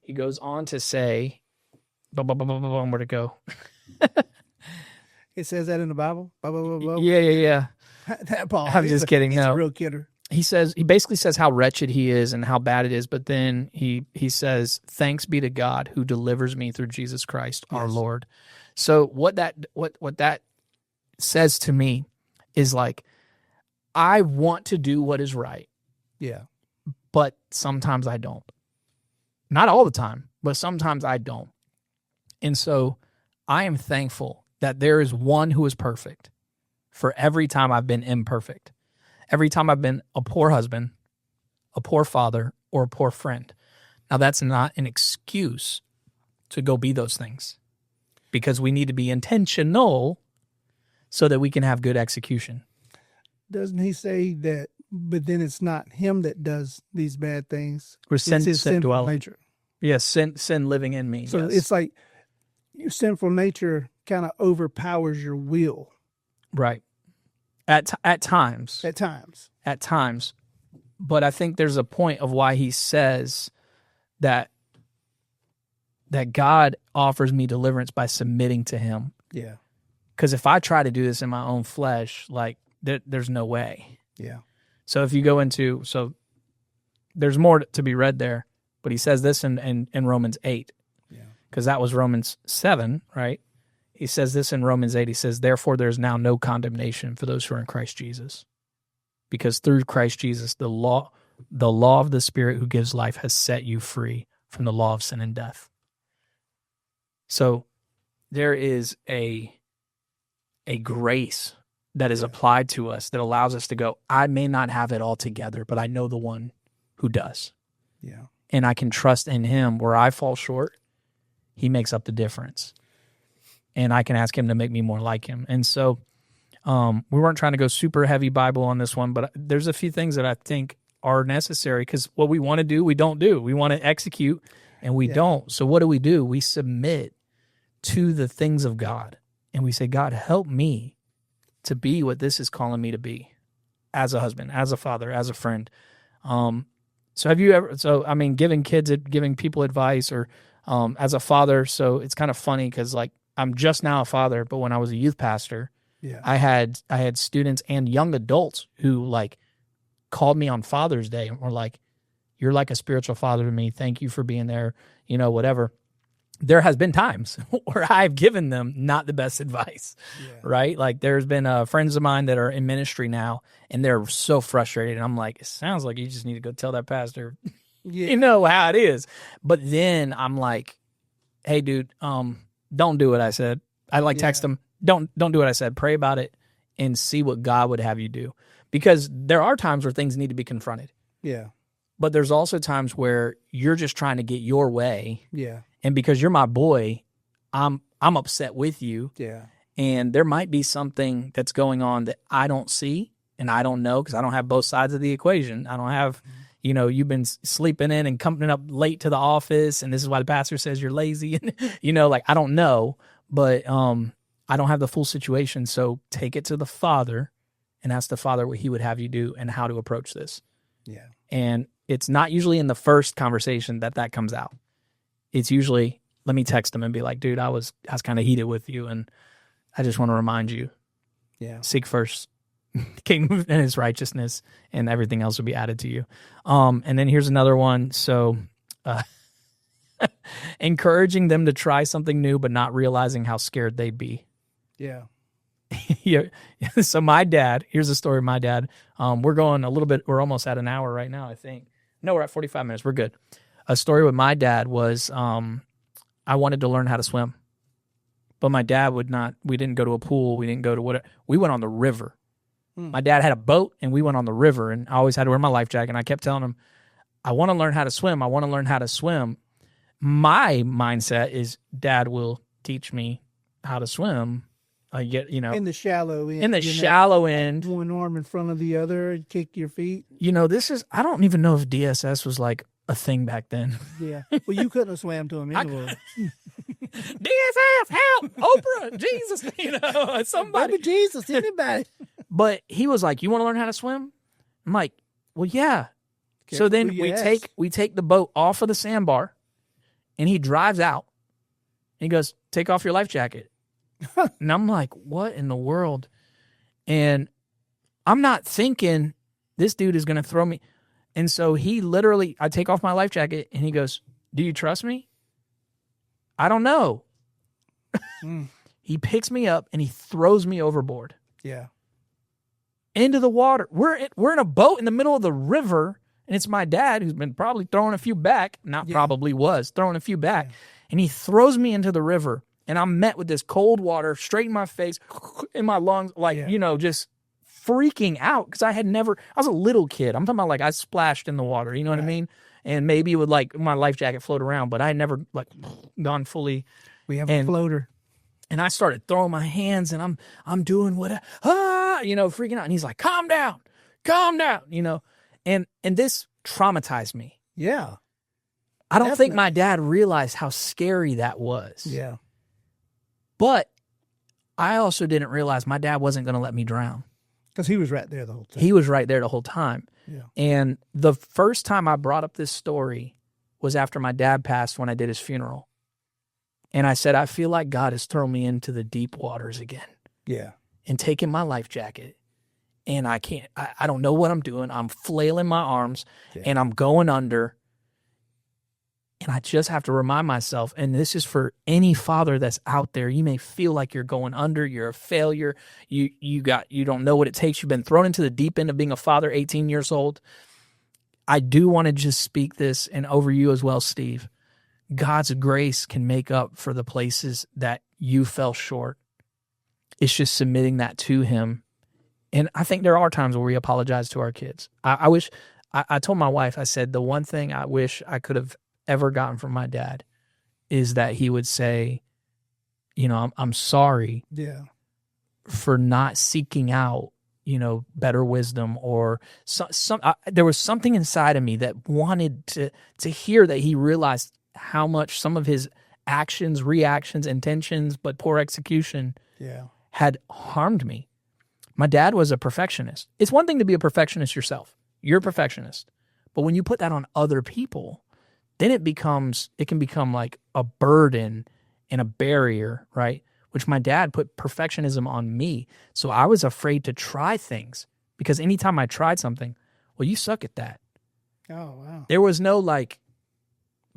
He goes on to say, where'd it go? It says that in the Bible? Yeah. That Paul, I'm just kidding. He's No. a real kidder. He basically says how wretched he is and how bad it is, but then he says, thanks be to God who delivers me through Jesus Christ, our Lord. So what that says to me is like, I want to do what is right. Yeah. But sometimes I don't. Not all the time, but sometimes I don't. And so I am thankful that there is one who is perfect for every time I've been imperfect. Every time I've been a poor husband, a poor father, or a poor friend. Now, that's not an excuse to go be those things, because we need to be intentional so that we can have good execution. Doesn't he say that, but then it's not him that does these bad things? We're It's his sinful dwelling. nature. Yes, sin living in me. So yes. it's like your sinful nature kind of overpowers your will. Right. At times. At times. But I think there's a point of why he says that God offers me deliverance by submitting to him. Yeah. Because if I try to do this in my own flesh, like there's no way. Yeah. So if you go into, so there's more to be read there, but he says this in Romans 8. Yeah. Because that was Romans 7, right? He says this in Romans 8. He says, therefore, there's now no condemnation for those who are in Christ Jesus. Because through Christ Jesus, the law of the Spirit who gives life has set you free from the law of sin and death. So there is a grace that is applied to us that allows us to go, I may not have it all together, but I know the one who does. Yeah. And I can trust in him. Where I fall short, he makes up the difference. And I can ask him to make me more like him. And so we weren't trying to go super heavy Bible on this one, but there's a few things that I think are necessary, because what we want to do, we don't do. We want to execute, and we don't. So what do? We submit to the things of God. And we say, God, help me to be what this is calling me to be as a husband, as a father, as a friend. So have you ever, giving people advice, or as a father, so it's kind of funny because like I'm just now a father, but when I was a youth pastor, I had students and young adults who like called me on Father's Day and were like, you're like a spiritual father to me. Thank you for being there, whatever. There has been times where I've given them not the best advice, right? Like there's been friends of mine that are in ministry now, and they're so frustrated. And I'm like, it sounds like you just need to go tell that pastor, you know how it is. But then I'm like, hey, dude, don't do what I said. I text them, don't do what I said. Pray about it and see what God would have you do. Because there are times where things need to be confronted. Yeah. But there's also times where you're just trying to get your way. Yeah. And because you're my boy, I'm upset with you. Yeah. And there might be something that's going on that I don't see and I don't know, because I don't have both sides of the equation. I don't have, you've been sleeping in and coming up late to the office, and this is why the pastor says you're lazy. And, I don't know, but I don't have the full situation. So take it to the Father and ask the Father what he would have you do and how to approach this. Yeah. And it's not usually in the first conversation that comes out. It's usually, let me text him and be like, dude, I was kind of heated with you, and I just want to remind you, seek first the kingdom and his righteousness, and everything else will be added to you. And then here's another one. So encouraging them to try something new, but not realizing how scared they'd be. Yeah. So my dad, here's the story of my dad. We're going a little bit, we're almost at an hour right now, I think. No, we're at 45 minutes. We're good. A story with my dad was I wanted to learn how to swim, but my dad would not. We didn't go to a pool. We didn't go to whatever. We went on the river. My dad had a boat, and we went on the river, and I always had to wear my life jacket, and I kept telling him, I want to learn how to swim. I want to learn how to swim. My mindset is Dad will teach me how to swim in the shallow end. In the shallow end. One arm in front of the other, kick your feet. I don't even know if DSS was like a thing back then. Yeah. Well, you couldn't have swam to him anyway. DSF, help, Oprah, Jesus, somebody. Baby Jesus, anybody. But he was like, you want to learn how to swim? I'm like, well, yeah. So then we take the boat off of the sandbar, and he drives out. He goes, take off your life jacket. And I'm like, what in the world? And I'm not thinking this dude is going to throw me. And so I take off my life jacket, and he goes, do you trust me? I don't know. He picks me up, and he throws me overboard. Yeah. Into the water. We're in a boat in the middle of the river, and it's my dad who's been probably throwing a few back. Probably was throwing a few back. Yeah. And he throws me into the river, and I'm met with this cold water straight in my face, in my lungs, just freaking out because I was a little kid. I'm talking about like I splashed in the water, you know what I mean? And maybe it would like my life jacket float around, but I had never like gone fully. We have a floater. And I started throwing my hands, and I'm doing freaking out. And he's like, calm down, and this traumatized me. Yeah. I don't think my dad realized how scary that was. Yeah. But I also didn't realize my dad wasn't going to let me drown. Because he was right there the whole time. He was right there the whole time. Yeah. And the first time I brought up this story was after my dad passed when I did his funeral. And I said, I feel like God has thrown me into the deep waters again. Yeah. And taken my life jacket. And I don't know what I'm doing. I'm flailing my arms and I'm going under. And I just have to remind myself, and this is for any father that's out there, you may feel like you're going under, you're a failure, you don't know what it takes, you've been thrown into the deep end of being a father, 18 years old. I do want to just speak this and over you as well, Steve. God's grace can make up for the places that you fell short. It's just submitting that to him. And I think there are times where we apologize to our kids. I told my wife, I said, the one thing I wish I could have ever gotten from my dad is that he would say, I'm sorry for not seeking out, better wisdom or there was something inside of me that wanted to hear that he realized how much some of his actions, reactions, intentions, but poor execution had harmed me. My dad was a perfectionist. It's one thing to be a perfectionist yourself. You're a perfectionist. But when you put that on other people, then it can become like a burden and a barrier, right? Which my dad put perfectionism on me. So I was afraid to try things because anytime I tried something, well, you suck at that. Oh, wow. There was no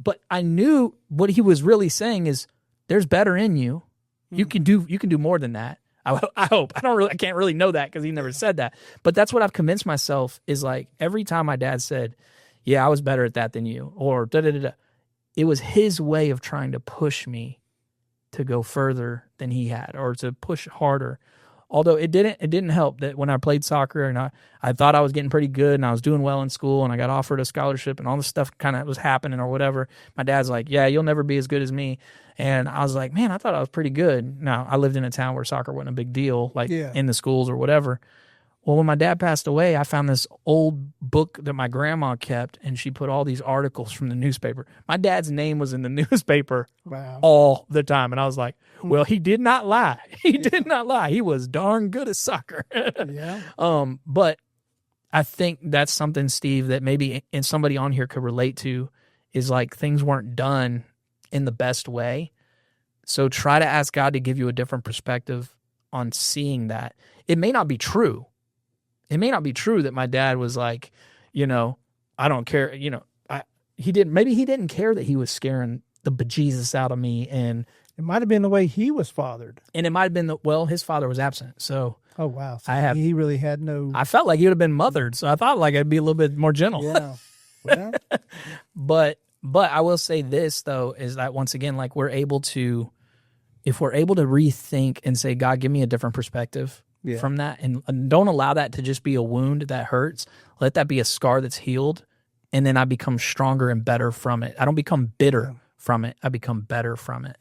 but I knew what he was really saying is there's better in you. You can do more than that. I hope. I can't really know that because he never said that. But that's what I've convinced myself is like every time my dad said, yeah, I was better at that than you, or da-da-da-da. It was his way of trying to push me to go further than he had or to push harder. Although it didn't help that when I played soccer and I thought I was getting pretty good and I was doing well in school and I got offered a scholarship and all this stuff kind of was happening or whatever. My dad's like, yeah, you'll never be as good as me. And I was like, man, I thought I was pretty good. Now, I lived in a town where soccer wasn't a big deal, in the schools or whatever. Well, when my dad passed away, I found this old book that my grandma kept, and she put all these articles from the newspaper. My dad's name was in the newspaper all the time. And I was like, well, he did not lie. He did not lie. He was darn good at soccer. But I think that's something, Steve, that maybe and somebody on here could relate to is like things weren't done in the best way. So try to ask God to give you a different perspective on seeing that. It may not be true. It may not be true that my dad was like, I don't care. He didn't care that he was scaring the bejesus out of me. And it might have been the way he was fathered. And it might have been his father was absent. So, oh, wow. So he really had no. I felt like he would have been mothered. So I thought like I'd be a little bit more gentle. Yeah. Well. But I will say this though, is that once again, like if we're able to rethink and say, God, give me a different perspective. From that, and don't allow that to just be a wound that hurts. Let that be a scar that's healed, and then I become stronger and better from it. I don't become bitter from it. I become better from it.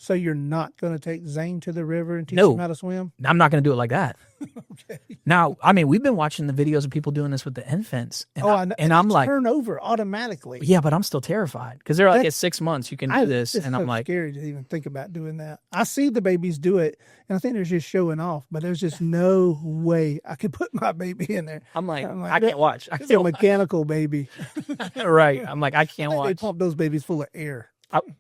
So you're not going to take Zane to the river and teach No. him how to swim? I'm not going to do it like that. Okay. Now, I mean, we've been watching the videos of people doing this with the infants. And, I know. and I'm They like, turn over automatically. yeah, but I'm still terrified because they're like, at 6 months, you can do this. It's And I'm like, scary to even think about doing that. I see the babies do it, and I think they're just showing off, but there's just no way I could put my baby in there. I'm like, I can't watch. I It's a can't watch. mechanical baby. Right. I'm like, I can't They watch. pump those babies full of air.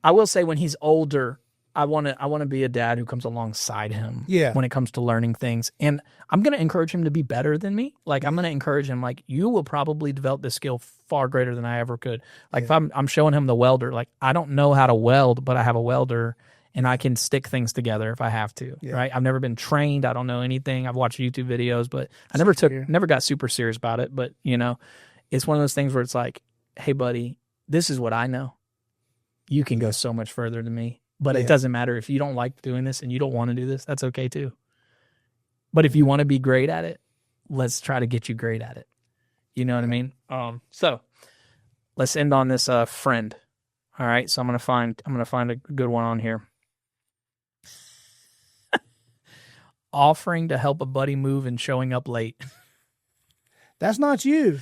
I will say when he's older, I want to be a dad who comes alongside him Yeah. when it comes to learning things. And I'm going to encourage him to be better than me. Like, I'm going to encourage him, like, you will probably develop this skill far greater than I ever could. Like, if I'm showing him the welder, like, I don't know how to weld, but I have a welder and I can stick things together if I have to, right? I've never been trained. I don't know anything. I've watched YouTube videos, but I never got super serious about it. But, you know, it's one of those things where it's like, hey, buddy, this is what I know. You can go so much further than me. But it doesn't matter if you don't like doing this and you don't want to do this. That's okay too. But if you want to be great at it, let's try to get you great at it. You know what I mean? So let's end on this friend. All right. So I'm gonna find a good one on here. Offering to help a buddy move and showing up late. That's not you.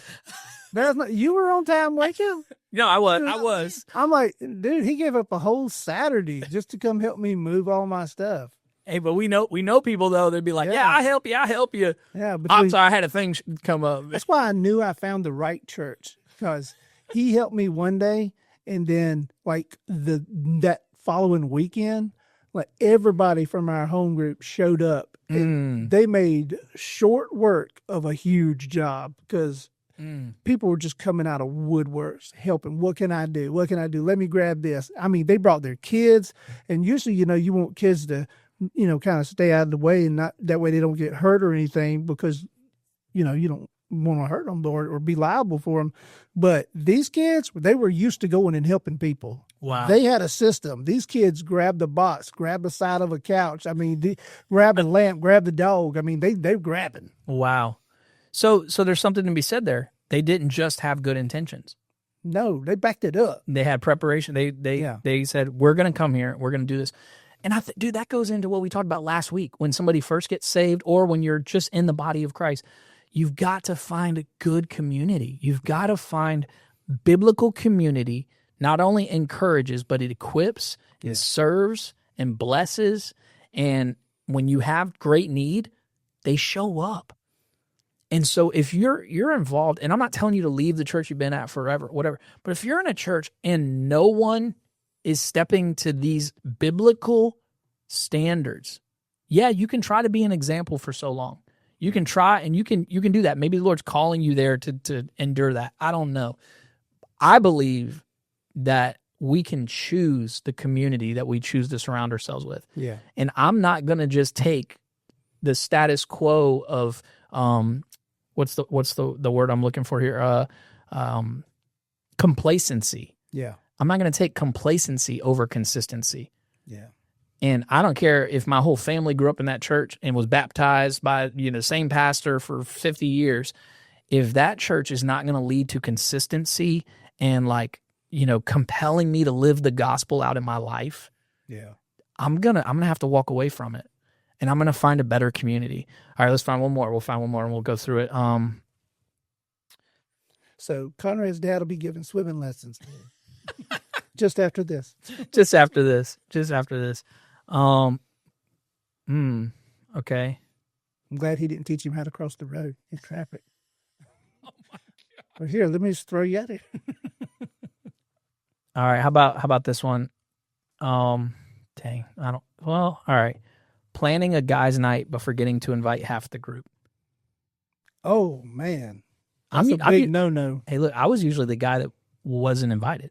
That's not, you were on time, weren't you? No, I was. I'm like, dude, he gave up a whole Saturday just to come help me move all my stuff. Hey, but we know people though. They'd be like, yeah, I help you. Yeah, but I'm sorry, I had a thing come up. that's why I knew I found the right church, because he helped me one day, and then like that following weekend, like everybody from our home group showed up. And they made short work of a huge job because people were just coming out of woodworks helping. What can I do? What can I do? Let me grab this. I mean, they brought their kids, and usually, you want kids to, kind of stay out of the way, and not that way they don't get hurt or anything, because, you don't want to hurt them or be liable for them. But these kids, they were used to going and helping people. Wow. They had a system. These kids grabbed the box, grabbed the side of a couch. I mean, grab a lamp, grab the dog. I mean, they're grabbing. Wow. So there's something to be said there. They didn't just have good intentions. No, they backed it up. They had preparation. They said, we're going to come here. We're going to do this. And dude, that goes into what we talked about last week. When somebody first gets saved, or when you're just in the body of Christ, you've got to find a good community. You've got to find biblical community. Not only encourages, but it equips, it serves, and blesses. And when you have great need, they show up. And so if you're involved, and I'm not telling you to leave the church you've been at forever, whatever, but if you're in a church and no one is stepping to these biblical standards, yeah, you can try to be an example for so long. You can try, and you can do that. Maybe the Lord's calling you there to endure that. I don't know. I believe that we can choose the community that we choose to surround ourselves with. Yeah. And I'm not going to just take the status quo of, what's the word I'm looking for here? Complacency. Yeah. I'm not going to take complacency over consistency. Yeah. And I don't care if my whole family grew up in that church and was baptized by, the same pastor for 50 years. If that church is not going to lead to consistency and compelling me to live the gospel out in my life, yeah, I'm gonna have to walk away from it, and I'm gonna find a better community. All right, let's find one more. We'll find one more, and we'll go through it. So Conrad's dad will be giving swimming lessons just after this. Just after this. Okay. I'm glad he didn't teach him how to cross the road in traffic. Oh my God! Well, here, let me just throw you at it. All right, how about this one? All right. Planning a guy's night but forgetting to invite half the group. Oh man. That's a big no. Hey, look, I was usually the guy that wasn't invited.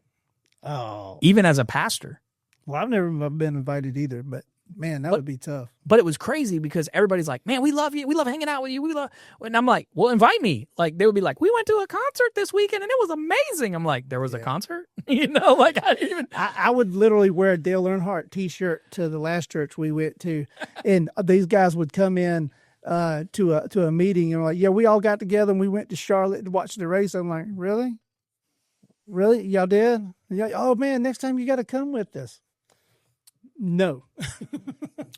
Oh. Even as a pastor. Well, I've never been invited either, but man, that would be tough. But it was crazy because everybody's like, man, we love you. We love hanging out with you. And I'm like, well, invite me. Like, they would be like, we went to a concert this weekend and it was amazing. I'm like, there was a concert? I would literally wear a Dale Earnhardt t-shirt to the last church we went to. And these guys would come in to a meeting and like, yeah, we all got together and we went to Charlotte to watch the race. I'm like, really? Really? Y'all did? Yeah. Oh man, next time you got to come with us. No.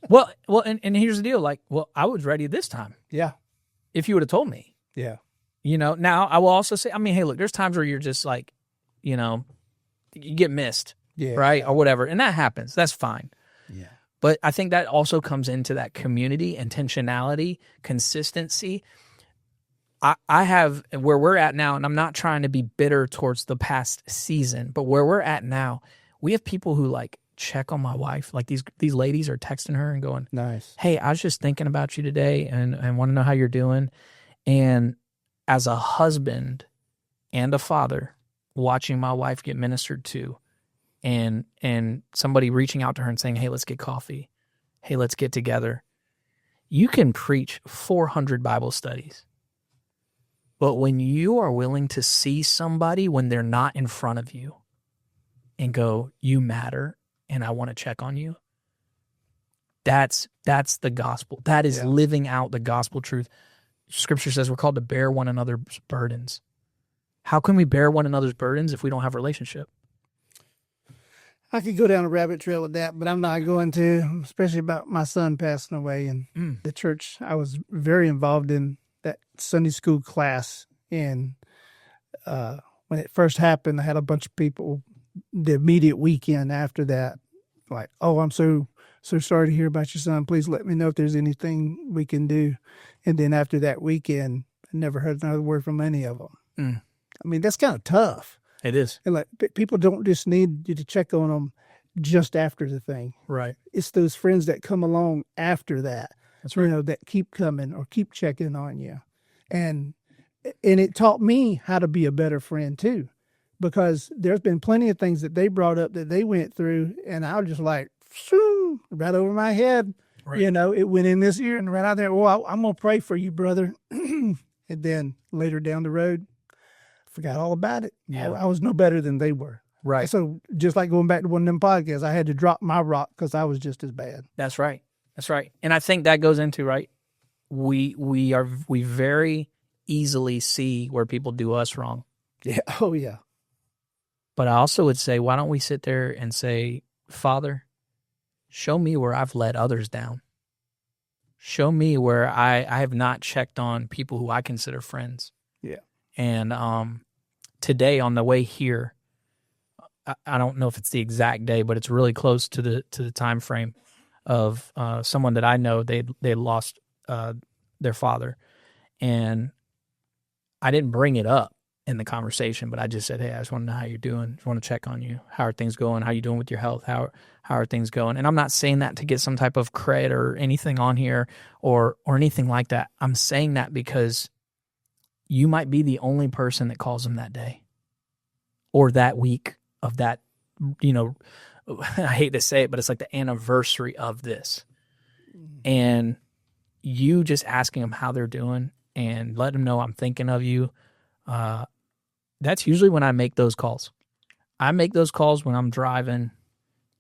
Well, and here's the deal. Like, well, I was ready this time. Yeah. If you would have told me, Yeah. Now I will also say, I mean, hey, look, there's times where you're just like, you get missed, Yeah. right? Or whatever. And that happens. That's fine. Yeah. But I think that also comes into that community, intentionality, consistency. I have where we're at now, and I'm not trying to be bitter towards the past season, but where we're at now, we have people who like check on my wife. Like these ladies are texting her and going, Nice. hey, I was just thinking about you today and want to know how you're doing. And as a husband and a father, watching my wife get ministered to and somebody reaching out to her and saying, hey, let's get coffee. Hey, let's get together. You can preach 400 Bible studies. But when you are willing to see somebody when they're not in front of you and go, you matter, and I want to check on you, that's the gospel. That is living out the gospel truth. Scripture says we're called to bear one another's burdens. How can we bear one another's burdens if we don't have a relationship? I could go down a rabbit trail with that, but I'm not going to, especially about my son passing away and the church. I was very involved in that Sunday school class. And when it first happened, I had a bunch of people the immediate weekend after that, like, oh, I'm so sorry to hear about your son. Please let me know if there's anything we can do. And then after that weekend, I never heard another word from any of them. I mean, that's kind of tough. It is. And like people don't just need you to check on them just after the thing. Right. It's those friends that come along after that. That's right. That keep coming or keep checking on you. And it taught me how to be a better friend too, because there's been plenty of things that they brought up that they went through, and I was just like, shoo, right over my head. Right. It went in this ear and right out there. Well, I'm going to pray for you, brother. And then later down the road, forgot all about it. Yeah. I was no better than they were. Right. So just like going back to one of them podcasts, I had to drop my rock because I was just as bad. That's right. That's right. And I think that goes into, right, we very easily see where people do us wrong. Yeah. Oh, yeah. But I also would say, why don't we sit there and say, Father, show me where I've let others down. Show me where I have not checked on people who I consider friends. Yeah. And today on the way here, I don't know if it's the exact day, but it's really close to the time frame of someone that I know. They lost their father, and I didn't bring it up in the conversation, but I just said, hey, I just want to know how you're doing. Just want to check on you. How are things going? How are you doing with your health? How are things going? And I'm not saying that to get some type of cred or anything on here or anything like that. I'm saying that because you might be the only person that calls them that day or that week of that, I hate to say it, but it's like the anniversary of this. And you just asking them how they're doing and let them know I'm thinking of you. That's usually when I make those calls. I make those calls when I'm driving,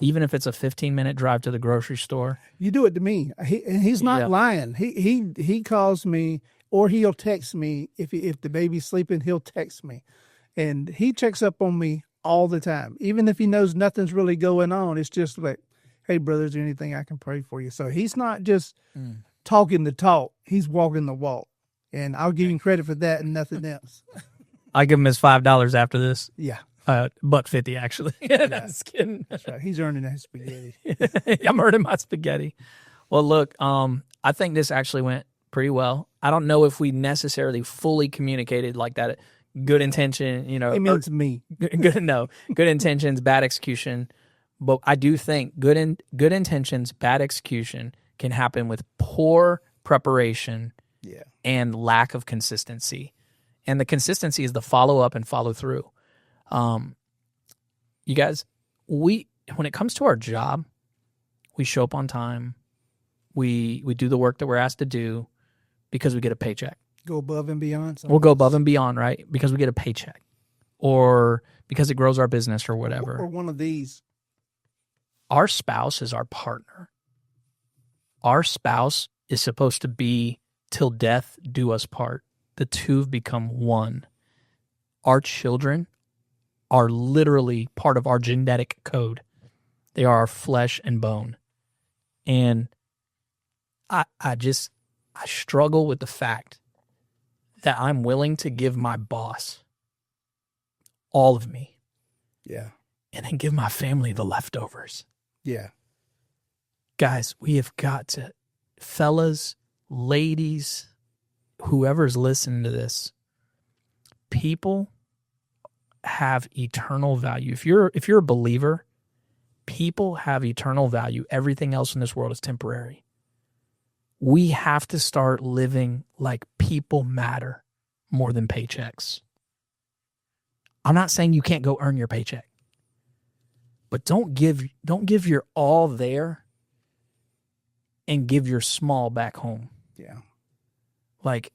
even if it's a 15-minute drive to the grocery store. You do it to me. He's not lying. He calls me, or he'll text me. If the baby's sleeping, he'll text me. And he checks up on me all the time. Even if he knows nothing's really going on, it's just like, hey, brother, is there anything I can pray for you? So he's not just talking the talk. He's walking the walk. And I'll give him credit for that and nothing else. I give him his $5 after this. Yeah. $1.50 actually. Just kidding. That's right. He's earning that spaghetti. I'm earning my spaghetti. Well, look, I think this actually went pretty well. I don't know if we necessarily fully communicated like that. Good intention, It means me. Good intentions, bad execution. But I do think good intentions, bad execution can happen with poor preparation and lack of consistency. And the consistency is the follow up and follow through. You guys, when it comes to our job, we show up on time. We do the work that we're asked to do because we get a paycheck. Go above and beyond. We'll go above and beyond, right? Because we get a paycheck or because it grows our business or whatever. Or one of these. Our spouse is our partner. Our spouse is supposed to be till death do us part. The two have become one. Our children are literally part of our genetic code. They are our flesh and bone. And I struggle with the fact that I'm willing to give my boss all of me. Yeah. And then give my family the leftovers. Yeah. Guys, we have got to, fellas, ladies, whoever's listening to this, people have eternal value. If you're a believer, people have eternal value. Everything else in this world is temporary. We have to start living like people matter more than paychecks. I'm not saying you can't go earn your paycheck, but don't give your all there and give your small back home. Yeah. Like,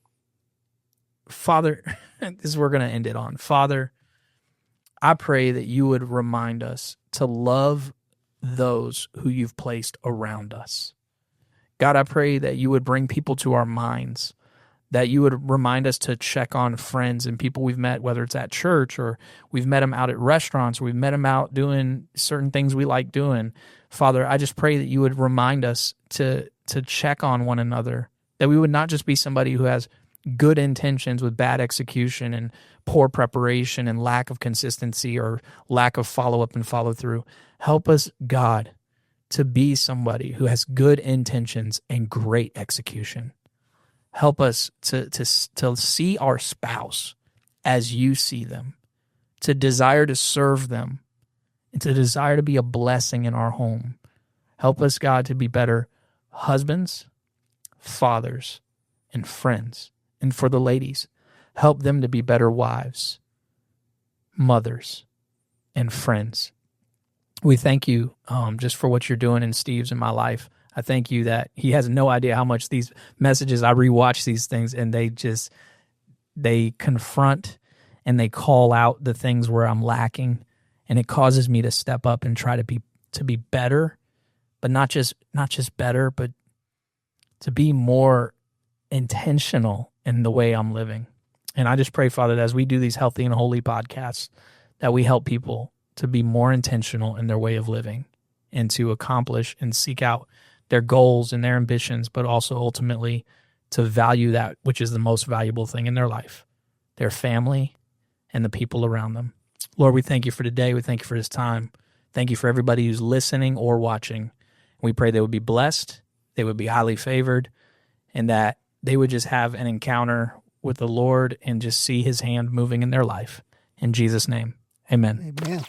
Father, this is we're going to end it on. Father, I pray that you would remind us to love those who you've placed around us. God, I pray that you would bring people to our minds, that you would remind us to check on friends and people we've met, whether it's at church or we've met them out at restaurants, or we've met them out doing certain things we like doing. Father, I just pray that you would remind us to check on one another, that we would not just be somebody who has good intentions with bad execution and poor preparation and lack of consistency or lack of follow-up and follow-through. Help us, God, to be somebody who has good intentions and great execution. Help us to see our spouse as you see them, to desire to serve them, and to desire to be a blessing in our home. Help us, God, to be better husbands, fathers, and friends. And for the ladies, help them to be better wives, mothers, and friends. We thank you just for what you're doing in Steve's and my life. I thank you that he has no idea how much these messages, I rewatch these things and they confront and they call out the things where I'm lacking, and it causes me to step up and try to be better, but not just better, but to be more intentional in the way I'm living. And I just pray, Father, that as we do these healthy and holy podcasts, that we help people to be more intentional in their way of living and to accomplish and seek out their goals and their ambitions, but also ultimately to value that which is the most valuable thing in their life, their family and the people around them. Lord, we thank you for today. We thank you for this time. Thank you for everybody who's listening or watching. We pray they would be blessed, they would be highly favored, and that they would just have an encounter with the Lord and just see his hand moving in their life. In Jesus' name, amen. Amen.